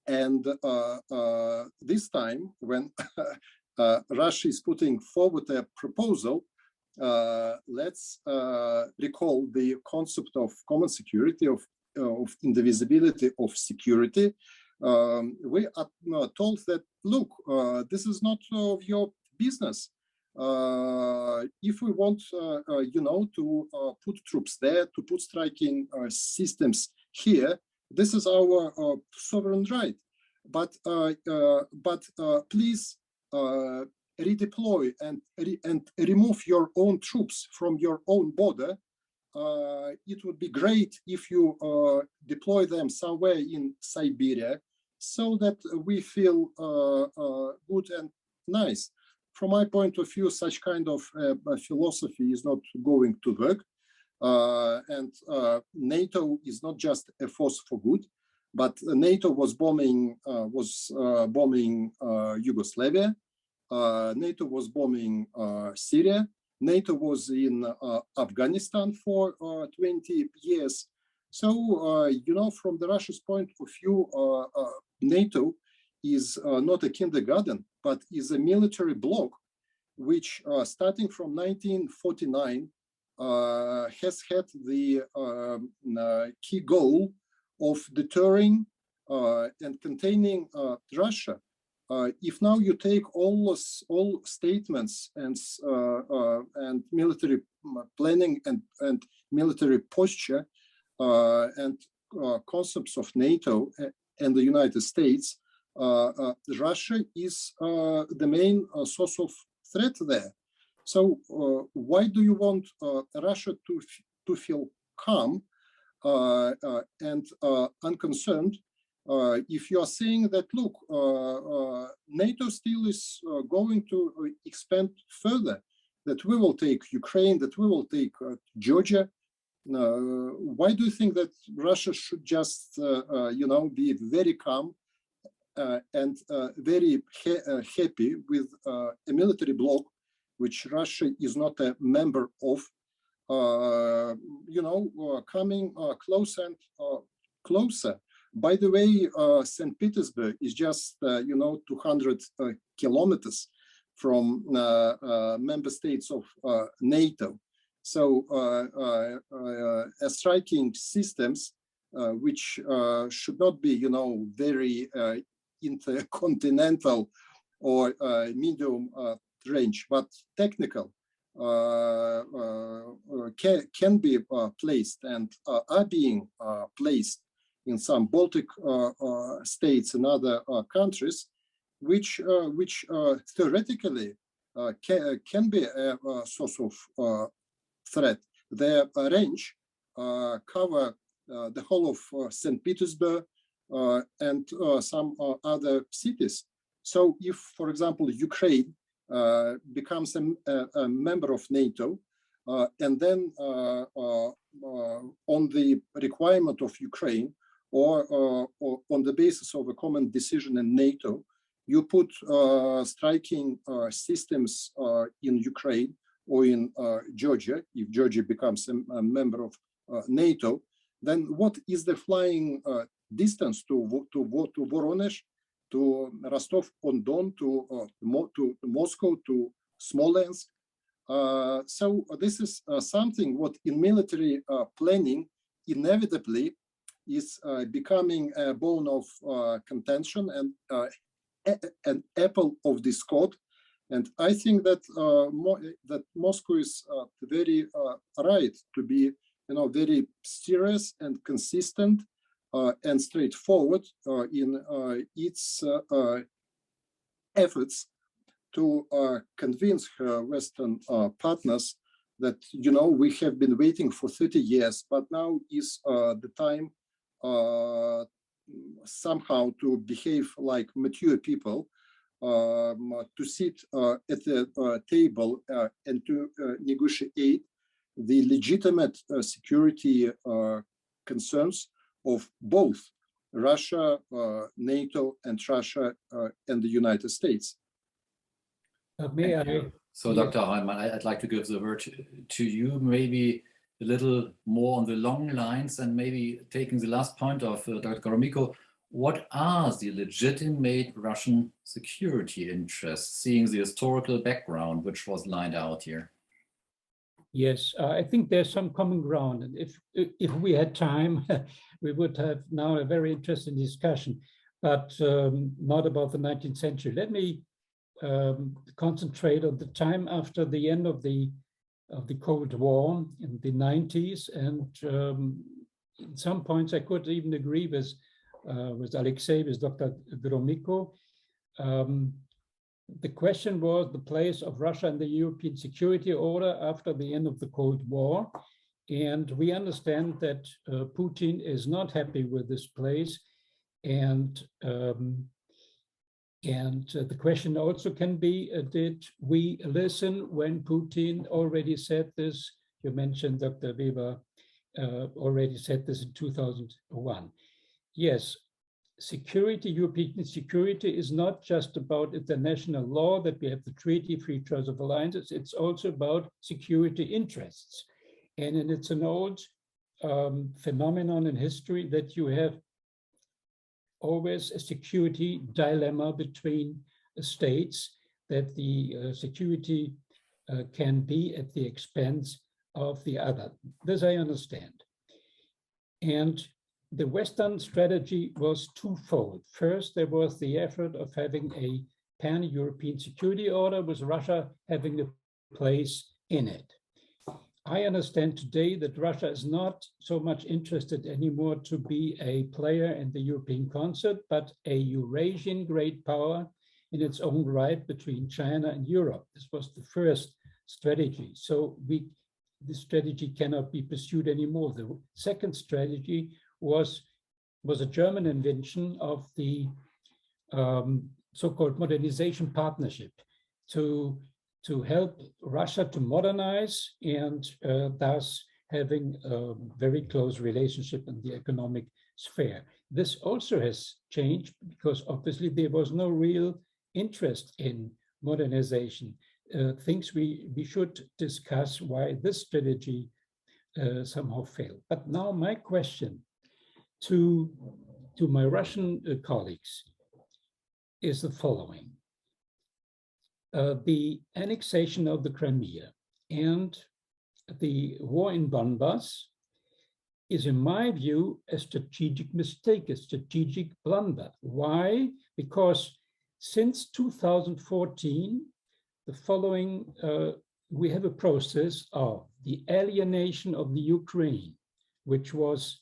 Speaker 3: And this time, when Russia is putting forward a proposal, let's recall the concept of common security, of indivisibility of security. We are told that, look, this is not of your business. If we want, to put troops there, to put striking systems here, this is our sovereign right. But please redeploy and remove your own troops from your own border. It would be great if you deploy them somewhere in Siberia, so that we feel good and nice. From my point of view, such kind of philosophy is not going to work. And NATO is not just a force for good, but NATO was bombing Yugoslavia. NATO was bombing Syria. NATO was in Afghanistan for 20 years. So, from the Russia's point of view, NATO is not a kindergarten, but is a military bloc, which starting from 1949 has had the key goal of deterring and containing Russia. If now you take all statements and military planning and military posture and concepts of NATO and the United States, Russia is the main source of threat there. So why do you want Russia to feel calm and unconcerned if you are saying that, look, NATO still is going to expand further, that we will take Ukraine, that we will take Georgia? Why do you think that Russia should just, be very calm and very happy with a military bloc, which Russia is not a member of, coming closer and closer? By the way, St. Petersburg is just, 200 kilometers from member states of NATO. So striking systems, which should not be, very intercontinental or medium range, but technical, can be placed and are being placed in some Baltic states and other countries, which theoretically can be a source of threat. Their range cover the whole of St. Petersburg and some other cities. So if, for example, Ukraine becomes a member of NATO, and then on the requirement of Ukraine or on the basis of a common decision in NATO, you put striking systems in Ukraine or in Georgia, if Georgia becomes a member of NATO, then what is the flying distance to Voronezh, to Rostov-on-Don, to Moscow, to Smolensk? So this is something what in military planning inevitably is becoming a bone of contention and an apple of discord. And I think that that Moscow is very right to be, very serious and consistent and straightforward in its efforts to convince her Western partners that, we have been waiting for 30 years, but now is the time somehow to behave like mature people, to sit at the table and to negotiate the legitimate security concerns of both Russia, NATO, and Russia and the United States.
Speaker 5: May I?
Speaker 1: So, Dr. Heumann, I'd like to give the word to you, maybe a little more on the long lines, and maybe taking the last point of Dr. Gromyko. What are the legitimate Russian security interests, seeing the historical background which was lined out here?
Speaker 5: Yes, I think there's some common ground, and if we had time, we would have now a very interesting discussion, but not about the 19th century. Let me concentrate on the time after the end of the Cold War in the 90s, and in some points I could even agree with Alexey, with Dr. Gromyko. The question was the place of Russia in the European security order after the end of the Cold War. And we understand that Putin is not happy with this place. And the question also can be, did we listen when Putin already said this? You mentioned Dr. Weber already said this in 2001. Yes. Security, European security is not just about international law, that we have the treaty, free choice of alliances, it's also about security interests. And it's an old phenomenon in history that you have always a security dilemma between states, that the security can be at the expense of the other. This I understand. And the Western strategy was twofold. First, there was the effort of having a pan-European security order, with Russia having a place in it. I understand today that Russia is not so much interested anymore to be a player in the European concert, but a Eurasian great power in its own right between China and Europe. This was the first strategy. So this strategy cannot be pursued anymore. The second strategy was a German invention of the so-called modernization partnership to help Russia to modernize and thus having a very close relationship in the economic sphere. This also has changed because obviously there was no real interest in modernization. Things we should discuss why this strategy somehow failed. But now my question to my Russian colleagues is the following. The annexation of the Crimea and the war in Donbass is, in my view, a strategic mistake, a strategic blunder. Why? Because since 2014, the following, we have a process of the alienation of the Ukraine, which was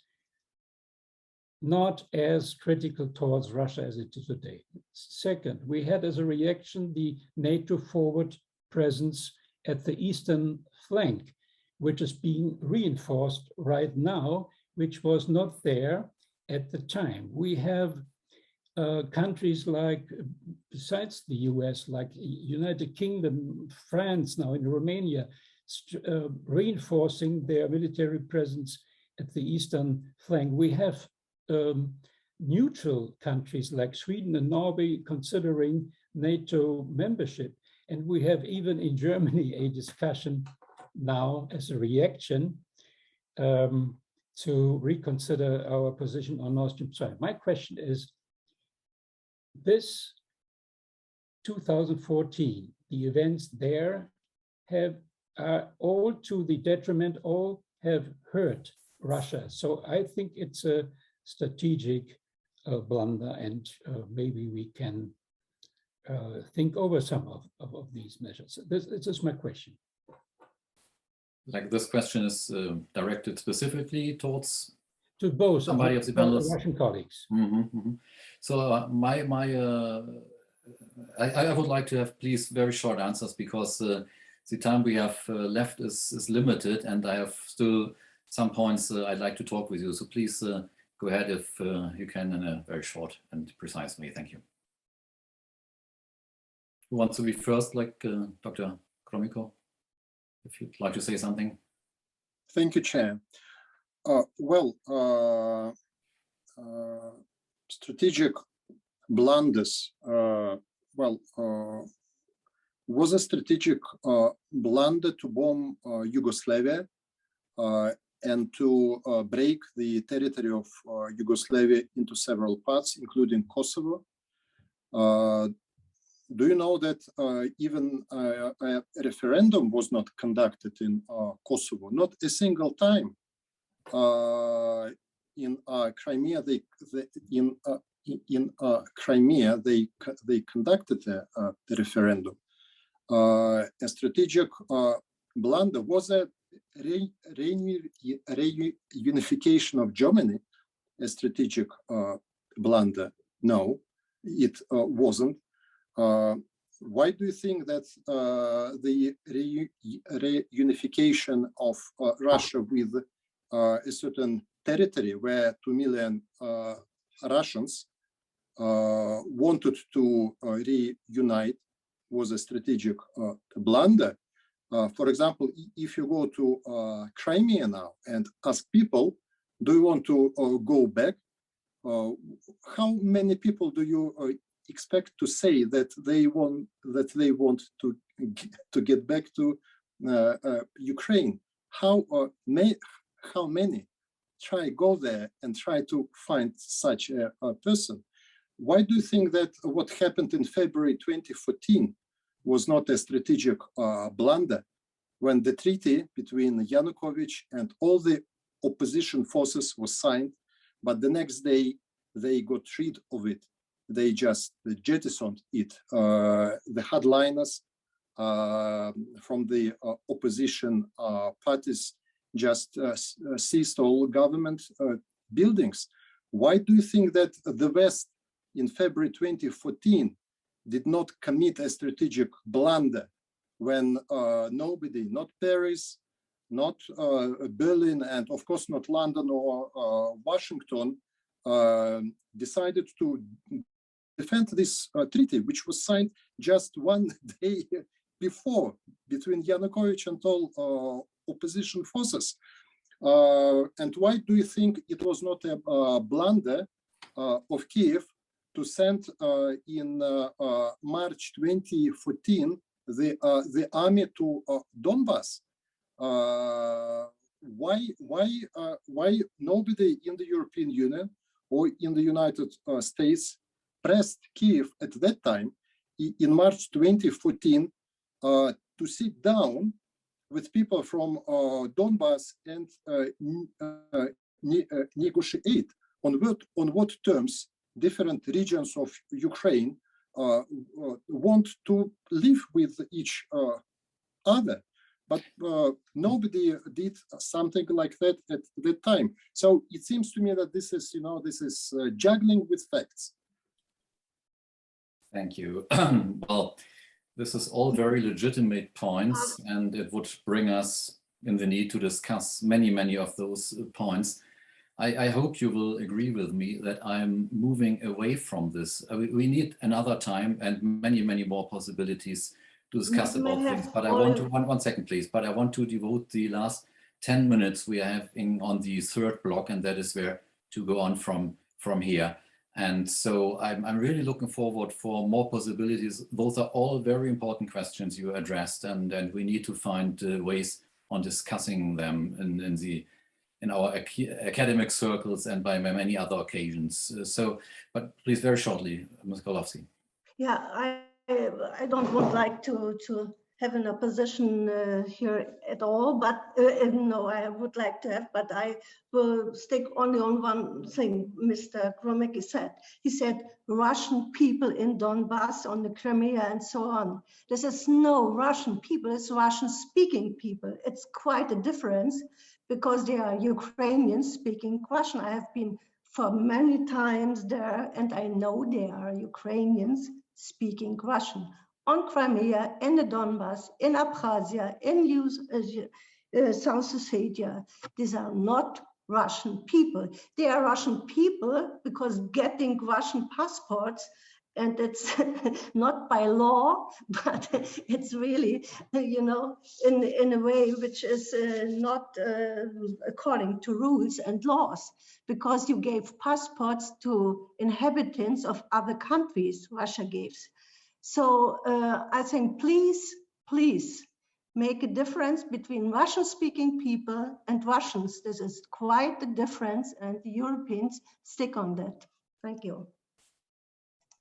Speaker 5: not as critical towards Russia as it is today. Second, we had as a reaction the NATO forward presence at the eastern flank, which is being reinforced right now, which was not there at the time. We have countries like, besides the US, like United Kingdom, France, now in Romania, reinforcing their military presence at the eastern flank. We have neutral countries like Sweden and Norway considering NATO membership. And we have even in Germany a discussion now as a reaction to reconsider our position on Nord Stream 2. My question is, this 2014, the events there are all to the detriment, all have hurt Russia. So I think it's a strategic blunder, and maybe we can think over some of these measures. This is my question.
Speaker 1: Like this question is directed specifically towards
Speaker 5: to both
Speaker 1: somebody of the panelists,
Speaker 5: Russian colleagues.
Speaker 1: So I would like to have please very short answers, because the time we have left is limited, and I have still some points I'd like to talk with you. So please go ahead if you can in a very short and precise way. Thank you. Who wants to be first, like Dr. Gromyko, if you'd like to say something?
Speaker 3: Thank you, Chair. Strategic blunders, was a strategic blunder to bomb Yugoslavia and to break the territory of Yugoslavia into several parts, including Kosovo. Do you know that even a referendum was not conducted in Kosovo? Not a single time. In Crimea, they conducted the referendum. A strategic blunder was a reunification of Germany. A strategic blunder? No, it wasn't. Why do you think that the reunification of Russia with a certain territory where 2 million Russians wanted to reunite was a strategic blunder? For example, if you go to Crimea now and ask people, do you want to go back? How many people do you expect to say that they want to get back to Ukraine? How many try go there and try to find such a person? Why do you think that what happened in February 2014 was not a strategic blunder, when the treaty between Yanukovych and all the opposition forces was signed, but the next day they got rid of it? They just jettisoned it. The hardliners from the opposition parties just seized all government buildings. Why do you think that the West in February 2014 did not commit a strategic blunder when nobody, not Paris, not Berlin, and of course not London or Washington, decided to defend this treaty, which was signed just one day before between Yanukovych and all opposition forces? And why do you think it was not a blunder of Kiev to send in March 2014 the army to Donbass? Why nobody in the European Union or in the United States pressed Kiev at that time in March 2014 to sit down with people from Donbass and negotiate on what terms different regions of Ukraine want to live with each other? But nobody did something like that at that time. So it seems to me that this is juggling with facts.
Speaker 1: Thank you. Well, this is all very legitimate points, and it would bring us in the need to discuss many of those points. I hope you will agree with me that I'm moving away from this. We need another time and many more possibilities to discuss about things. But I want to, one second, please. But I want to devote the last 10 minutes we are having on the third block, and that is where to go on from here. And so I'm really looking forward for more possibilities. Those are all very important questions you addressed, and we need to find ways on discussing them in our academic circles and by many other occasions. But please, very shortly, Ms. Kochlowski.
Speaker 2: Yeah, I don't would like to have an opposition here at all, but no, I would like to have, but I will stick only on one thing Mr. Gromyko said. He said Russian people in Donbass, on the Crimea and so on. This is no Russian people, it's Russian-speaking people. It's quite a difference because they are Ukrainians speaking Russian. I have been for many times there, and I know they are Ukrainians speaking Russian. On Crimea, in the Donbass, in Abkhazia, in South Ossetia, these are not Russian people. They are Russian people because getting Russian passports, and it's not by law, but it's really, you know, in a way which is not according to rules and laws, because you gave passports to inhabitants of other countries, Russia gives. So I think please make a difference between Russian-speaking people and Russians. This is quite a difference, and the Europeans stick on that. Thank you.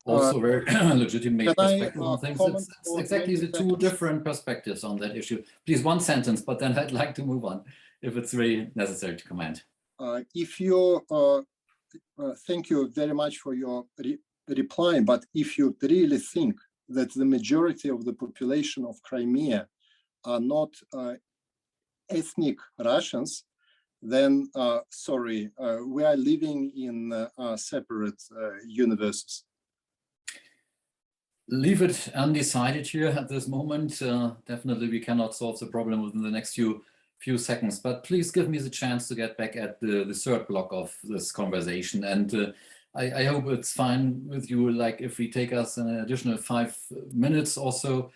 Speaker 1: Also very legitimate perspective on things.
Speaker 3: Comment
Speaker 1: It's exactly the two different perspectives on that issue. Please, one sentence, but then I'd like to move on if it's really necessary to comment.
Speaker 3: If you, thank you very much for your reply, but if you really think that the majority of the population of Crimea are not ethnic Russians, then sorry, we are living in separate universes.
Speaker 1: Leave it undecided here at this moment. Definitely we cannot solve the problem within the next few seconds, but please give me the chance to get back at the third block of this conversation. And I hope it's fine with you, like if we take us an additional 5 minutes or so,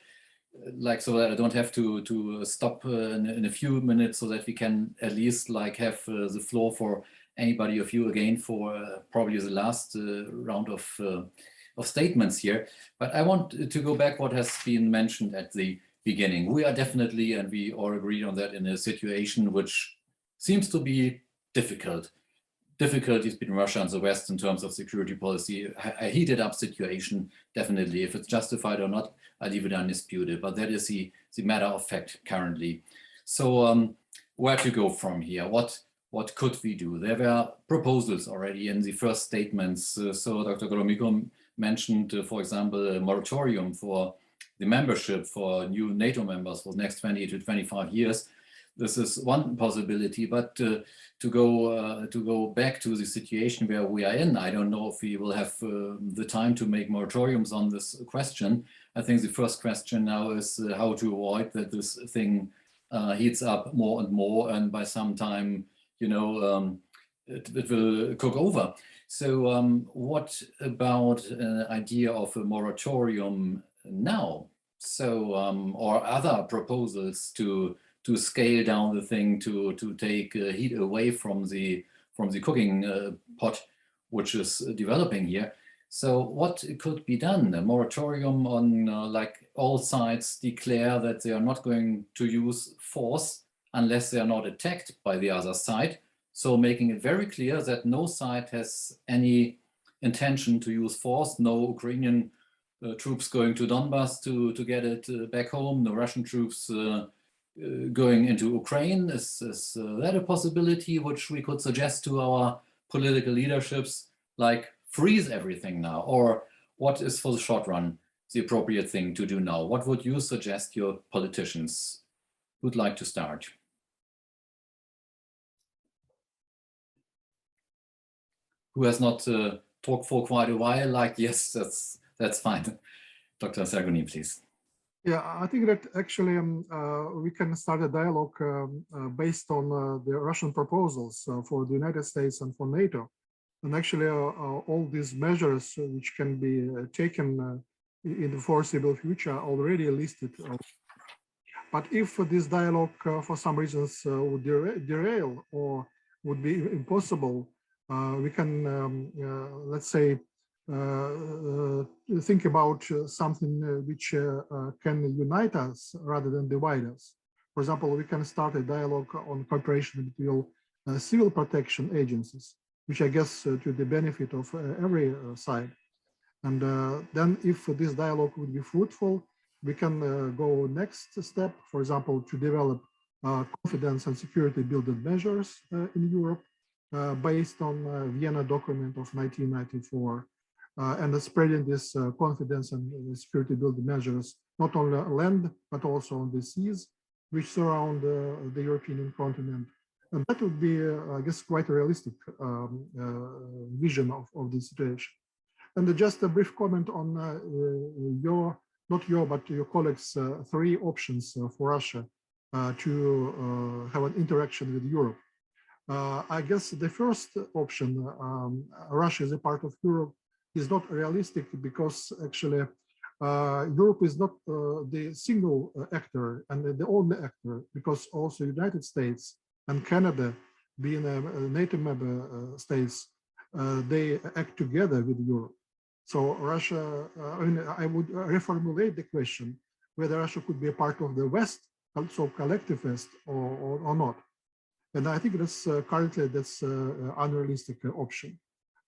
Speaker 1: like so that I don't have to stop in a few minutes, so that we can at least like have the floor for anybody of you again for probably the last round of statements here. But I want to go back what has been mentioned at the beginning. We are definitely, and we all agreed on that, in a situation which seems to be difficult. Difficulties between Russia and the West in terms of security policy, a heated up situation, definitely. If it's justified or not, I leave it undisputed, but that is the matter of fact currently. So where to go from here? What could we do? There were proposals already in the first statements. So Dr. Gromyko mentioned, for example, a moratorium for the membership for new NATO members for the next 20 to 25 years. This is one possibility, but to go back to the situation where we are in, I don't know if we will have the time to make moratoriums on this question. I think the first question now is how to avoid that this thing heats up more and more, and by some time, you know, it will cook over. So what about an idea of a moratorium now? So or other proposals to scale down the thing, to take heat away from the cooking pot, which is developing here. So what could be done? A moratorium on like all sides declare that they are not going to use force unless they are not attacked by the other side. So making it very clear that no side has any intention to use force, no Ukrainian troops going to Donbass to get it back home, no Russian troops going into Ukraine. Is that a possibility which we could suggest to our political leaderships, like freeze everything now? Or what is for the short run the appropriate thing to do now? What would you suggest your politicians? Who'd like to start? Who has not talked for quite a while? Like, yes, that's fine. Dr. Sergunin, please.
Speaker 4: Yeah, I think that actually we can start a dialogue based on the Russian proposals for the United States and for NATO. And actually all these measures which can be taken in the foreseeable future are already listed. But if this dialogue for some reasons would derail or would be impossible, we can, let's say, think about something which can unite us rather than divide us. For example, we can start a dialogue on cooperation between civil protection agencies, which I guess to the benefit of every side. And then if this dialogue would be fruitful, we can go next step, for example, to develop confidence and security building measures in Europe based on Vienna document of 1994. And spreading this confidence and security building measures, not only on land, but also on the seas, which surround the European continent. And that would be, I guess, quite a realistic vision of the situation. And just a brief comment on but your colleagues' 3 options for Russia to have an interaction with Europe. I guess the first option, Russia is a part of Europe, is not realistic because actually Europe is not the single actor and the only actor, because also United States and Canada, being a NATO member states, they act together with Europe. So Russia, I would reformulate the question whether Russia could be a part of the West, so collective West, or not. And I think that's currently that's unrealistic option.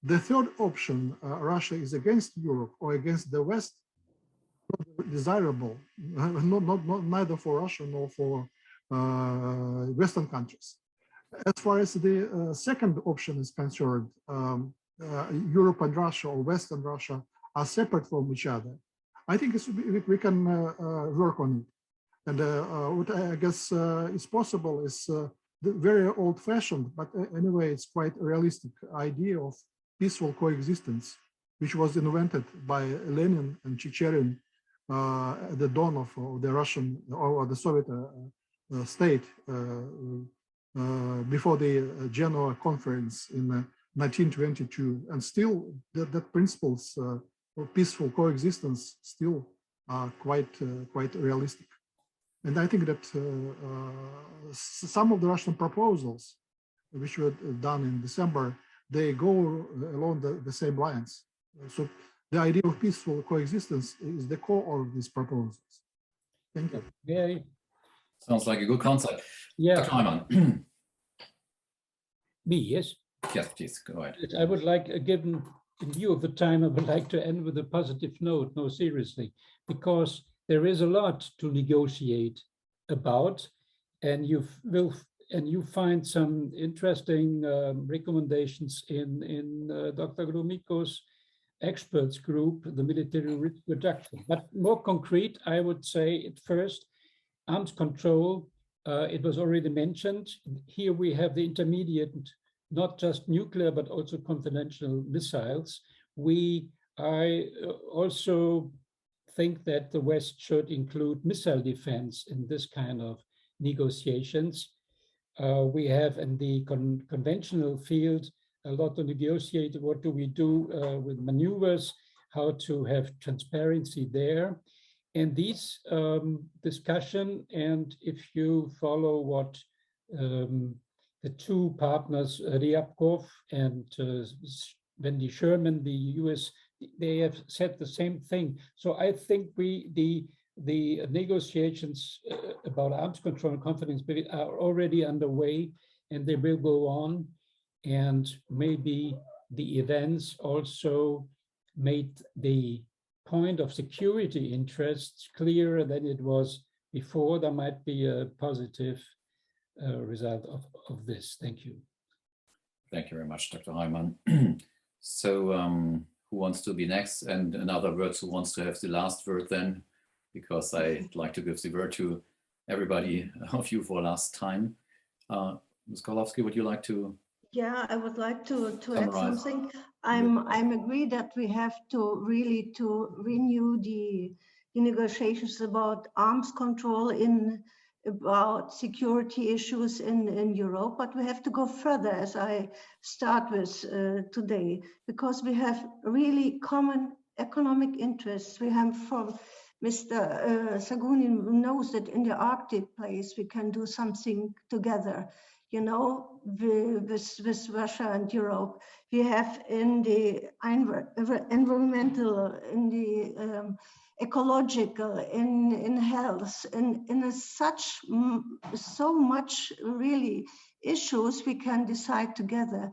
Speaker 4: The third option, Russia is against Europe or against the West, not desirable, neither for Russia nor for Western countries. As far as the second option is concerned, Europe and Russia or West and Russia are separate from each other. I think we can work on it. And what I guess is possible is the very old-fashioned, but anyway, it's quite a realistic idea of peaceful coexistence, which was invented by Lenin and Chicherin at the dawn of the Russian or the Soviet state before the Genoa conference in 1922. And still, that principles of peaceful coexistence still are quite realistic. And I think that some of the Russian proposals, which were done in December, they go along the same lines. So the idea of peaceful coexistence is the core of these proposals. Thank you.
Speaker 5: Yeah.
Speaker 1: Sounds like a good concept.
Speaker 5: Yeah.
Speaker 1: Dr. Heumann.
Speaker 5: Me, yes?
Speaker 1: Yes, please, go ahead.
Speaker 5: I would like, given in view of the time, I would like to end with a positive note, no, seriously, because there is a lot to negotiate about, and you find some interesting recommendations in Dr. Gromyko's experts group, the military risk reduction. But more concrete, I would say at first, arms control, it was already mentioned. Here we have the intermediate, not just nuclear, but also conventional missiles. I also think that the West should include missile defense in this kind of negotiations. We have in the conventional field a lot to negotiate. What do we do with maneuvers? How to have transparency there? And these discussion, and if you follow what the two partners, Ryabkov and Wendy Sherman, the US, they have said the same thing. So I think the negotiations about arms control and confidence building are already underway, and they will go on. And maybe the events also made the point of security interests clearer than it was before. There might be a positive result of this. Thank you.
Speaker 1: Thank you very much, Dr. Heumann. So who wants to be next? And in other words, who wants to have the last word then? Because I'd like to give the word to everybody of you for last time. Ms. Kochlowski, would you like to?
Speaker 2: Yeah, I would like to add
Speaker 1: Summarize.
Speaker 2: something. I'm agree that we have to really renew the negotiations about arms control about security issues in Europe, but we have to go further, as I start with today, because we have really common economic interests. We have from Mr. Sergunin knows that in the Arctic place we can do something together. You know, with Russia and Europe, we have in the environmental, in the ecological, in health, in so much really issues we can decide together.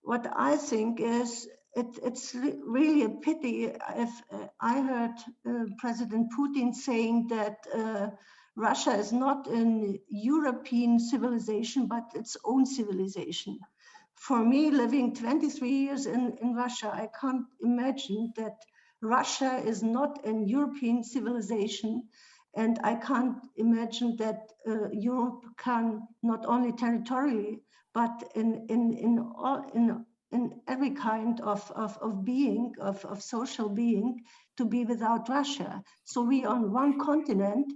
Speaker 2: What I think is it's really a pity if I heard President Putin saying that Russia is not an European civilization, but its own civilization. For me, living 23 years in Russia, I can't imagine that Russia is not an European civilization. And I can't imagine that Europe can not only territorially, but in every kind of being, of social being, to be without Russia. So we on one continent.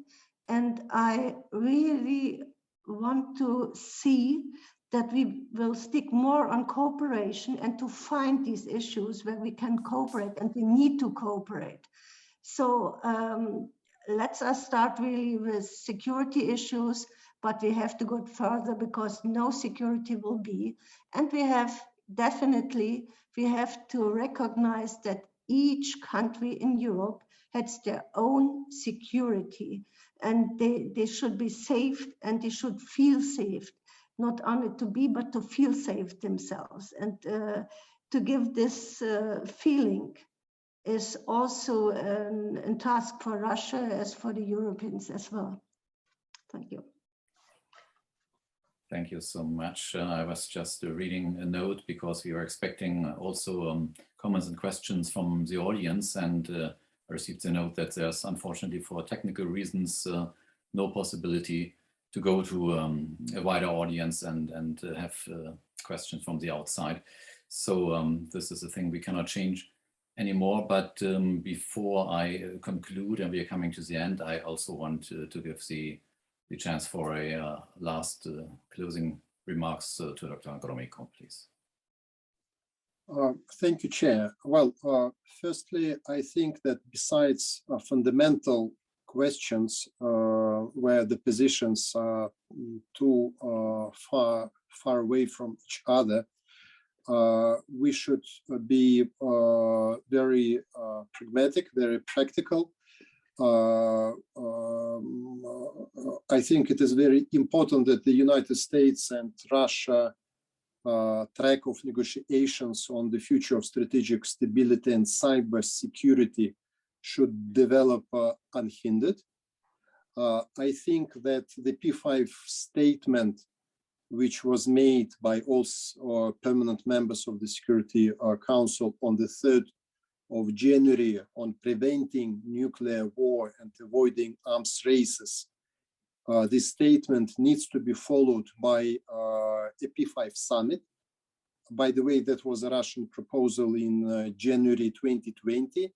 Speaker 2: And I really want to see that we will stick more on cooperation and to find these issues where we can cooperate, and we need to cooperate. So let's us start really with security issues, but we have to go further because no security will be. And we have to recognize that each country in Europe has their own security, and they should be saved and they should feel saved, not only to be, but to feel safe themselves. And to give this feeling is also a task for Russia as for the Europeans as well. Thank you.
Speaker 1: Thank you so much. I was just reading a note because we were expecting also comments and questions from the audience, and I received a note that there's unfortunately for technical reasons no possibility to go to a wider audience and have questions from the outside. So this is a thing we cannot change anymore, but before I conclude and we are coming to the end, I also want to give the chance for a last closing remarks to Dr. Gromyko, please.
Speaker 3: Thank you, Chair. Well, firstly, I think that besides fundamental questions where the positions are too far away from each other, we should be very pragmatic, very practical. I think it is very important that the United States and Russia track of negotiations on the future of strategic stability and cyber security should develop unhindered. I think that the P5 statement, which was made by all permanent members of the Security Council on the 3rd of January on preventing nuclear war and avoiding arms races, this statement needs to be followed by a P5 summit. By the way, that was a Russian proposal in January 2020.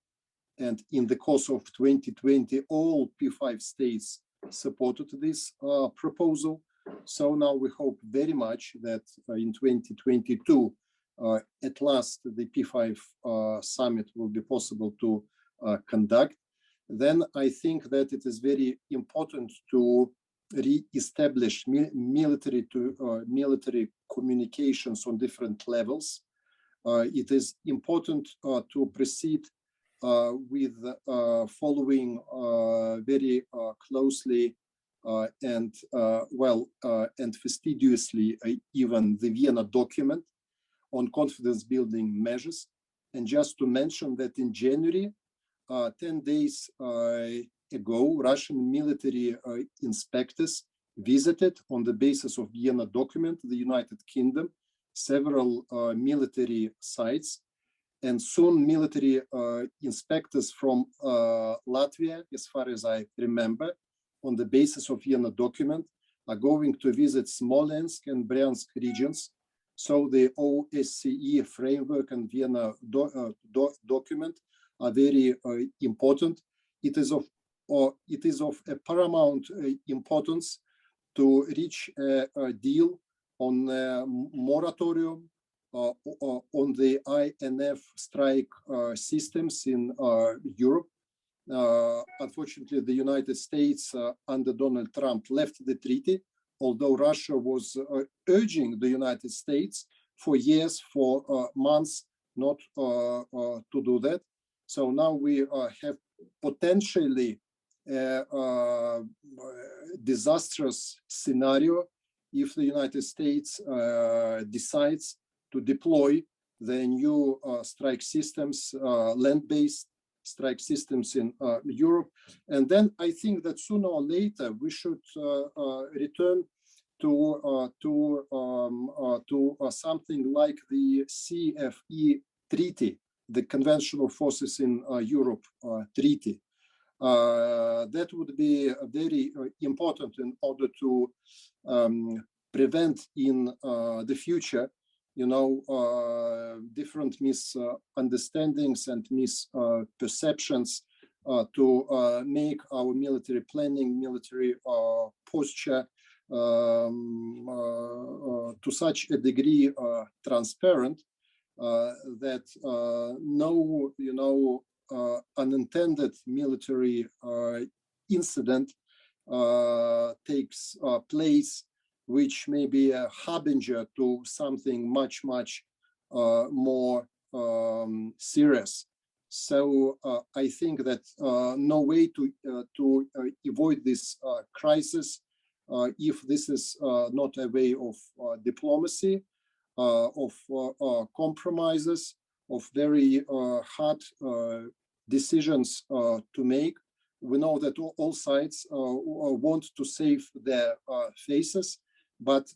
Speaker 3: And in the course of 2020, all P5 states supported this proposal. So now we hope very much that in 2022, at last, the P5 summit will be possible to conduct. Then I think that it is very important to re-establish military communications on different levels. It is important to proceed with following very closely and fastidiously even the Vienna document on confidence building measures. And just to mention that in January, 10 days ago, Russian military inspectors visited on the basis of Vienna document, the United Kingdom, several military sites. And soon military inspectors from Latvia, as far as I remember, on the basis of Vienna document, are going to visit Smolensk and Bryansk regions. So the OSCE framework and Vienna document are very important. It is of a paramount importance to reach a deal on a moratorium on the INF strike systems in Europe. Unfortunately, the United States under Donald Trump left the treaty, although Russia was urging the United States for years, for months, not to do that. So now we have potentially a disastrous scenario if the United States decides to deploy the new strike systems, land-based strike systems in Europe. And then I think that sooner or later we should return to something like the CFE treaty, the Conventional Forces in Europe treaty. That would be very important in order to prevent in the future, different misunderstandings and misperceptions, to make our military planning, military posture to such a degree transparent that no, unintended military incident takes place, which may be a harbinger to something much more serious. So I think that no way to avoid this crisis, if this is not a way of diplomacy, of compromises, of very hard decisions to make. We know that all sides want to save their faces, but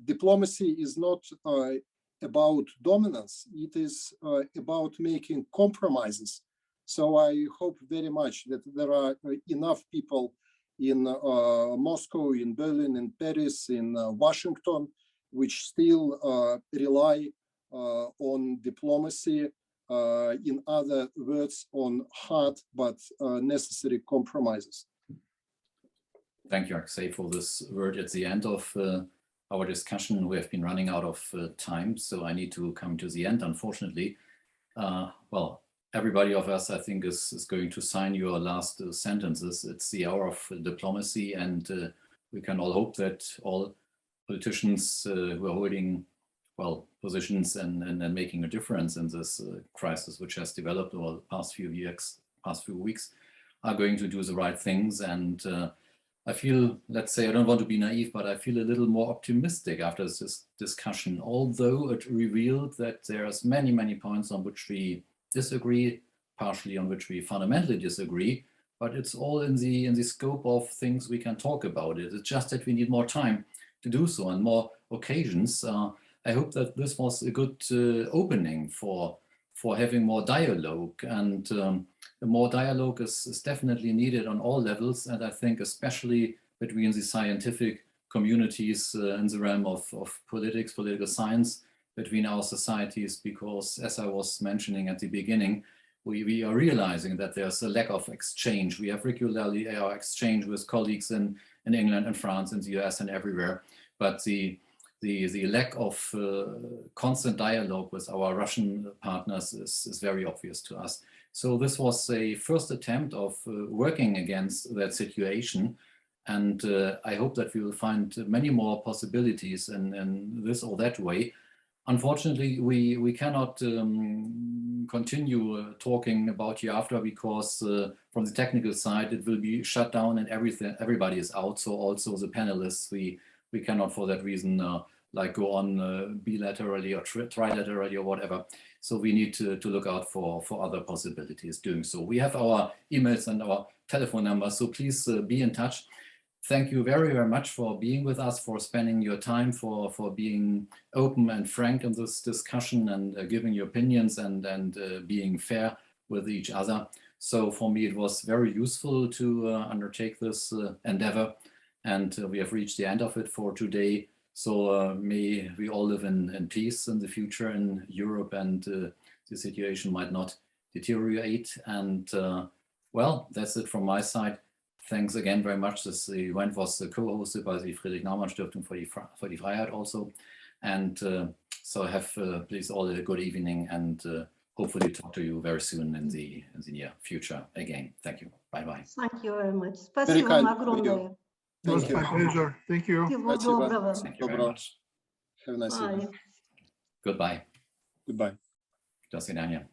Speaker 3: diplomacy is not about dominance. It is about making compromises. So I hope very much that there are enough people in Moscow, in Berlin, in Paris, in Washington, which still rely on diplomacy, in other words, on hard but necessary compromises.
Speaker 1: Thank you, Alexey, for this word at the end of our discussion. We have been running out of time, so I need to come to the end, unfortunately. Well, everybody of us, I think, is going to sign your last sentences. It's the hour of diplomacy, and we can all hope that all politicians who are holding, well, positions and making a difference in this crisis, which has developed over the past few years, past few weeks, are going to do the right things. And I feel, let's say, I don't want to be naive, but I feel a little more optimistic after this discussion, although it revealed that there's many points on which we disagree, partially on which we fundamentally disagree, but it's all in the scope of things we can talk about it. It's just that we need more time to do so and more occasions. I hope that this was a good opening for having more dialogue, and more dialogue is definitely needed on all levels, and I think especially between the scientific communities in the realm of politics, political science, between our societies, because as I was mentioning at the beginning, we are realizing that there's a lack of exchange. We have regularly our exchange with colleagues in England and France and the US and everywhere, but the lack of constant dialogue with our Russian partners is very obvious to us. So this was a first attempt of working against that situation. And I hope that we will find many more possibilities in this or that way. Unfortunately, we cannot continue talking about hereafter, because from the technical side, it will be shut down and everybody is out. So also the panelists, we cannot for that reason like go on bilaterally or trilaterally or whatever. So we need to look out for other possibilities doing so. We have our emails and our telephone numbers, so please be in touch. Thank you very much for being with us, for spending your time, for being open and frank in this discussion and giving your opinions and being fair with each other. So for me, it was very useful to undertake this endeavor, and we have reached the end of it for today. So may we all live in peace in the future in Europe, and the situation might not deteriorate. And well, that's it from my side. Thanks again very much. This event was co-hosted by the Friedrich-Naumann-Stiftung for die Freiheit also. And so have please all a good evening, and hopefully talk to you very soon in the near future again. Thank you. Bye-bye.
Speaker 2: Thank you very much. Спасибо вам огромное.
Speaker 4: It was my pleasure. Thank you.
Speaker 2: Всего доброго.
Speaker 1: Thank you very much.
Speaker 3: Have a nice evening.
Speaker 1: Goodbye.
Speaker 3: Goodbye.
Speaker 1: До свидания.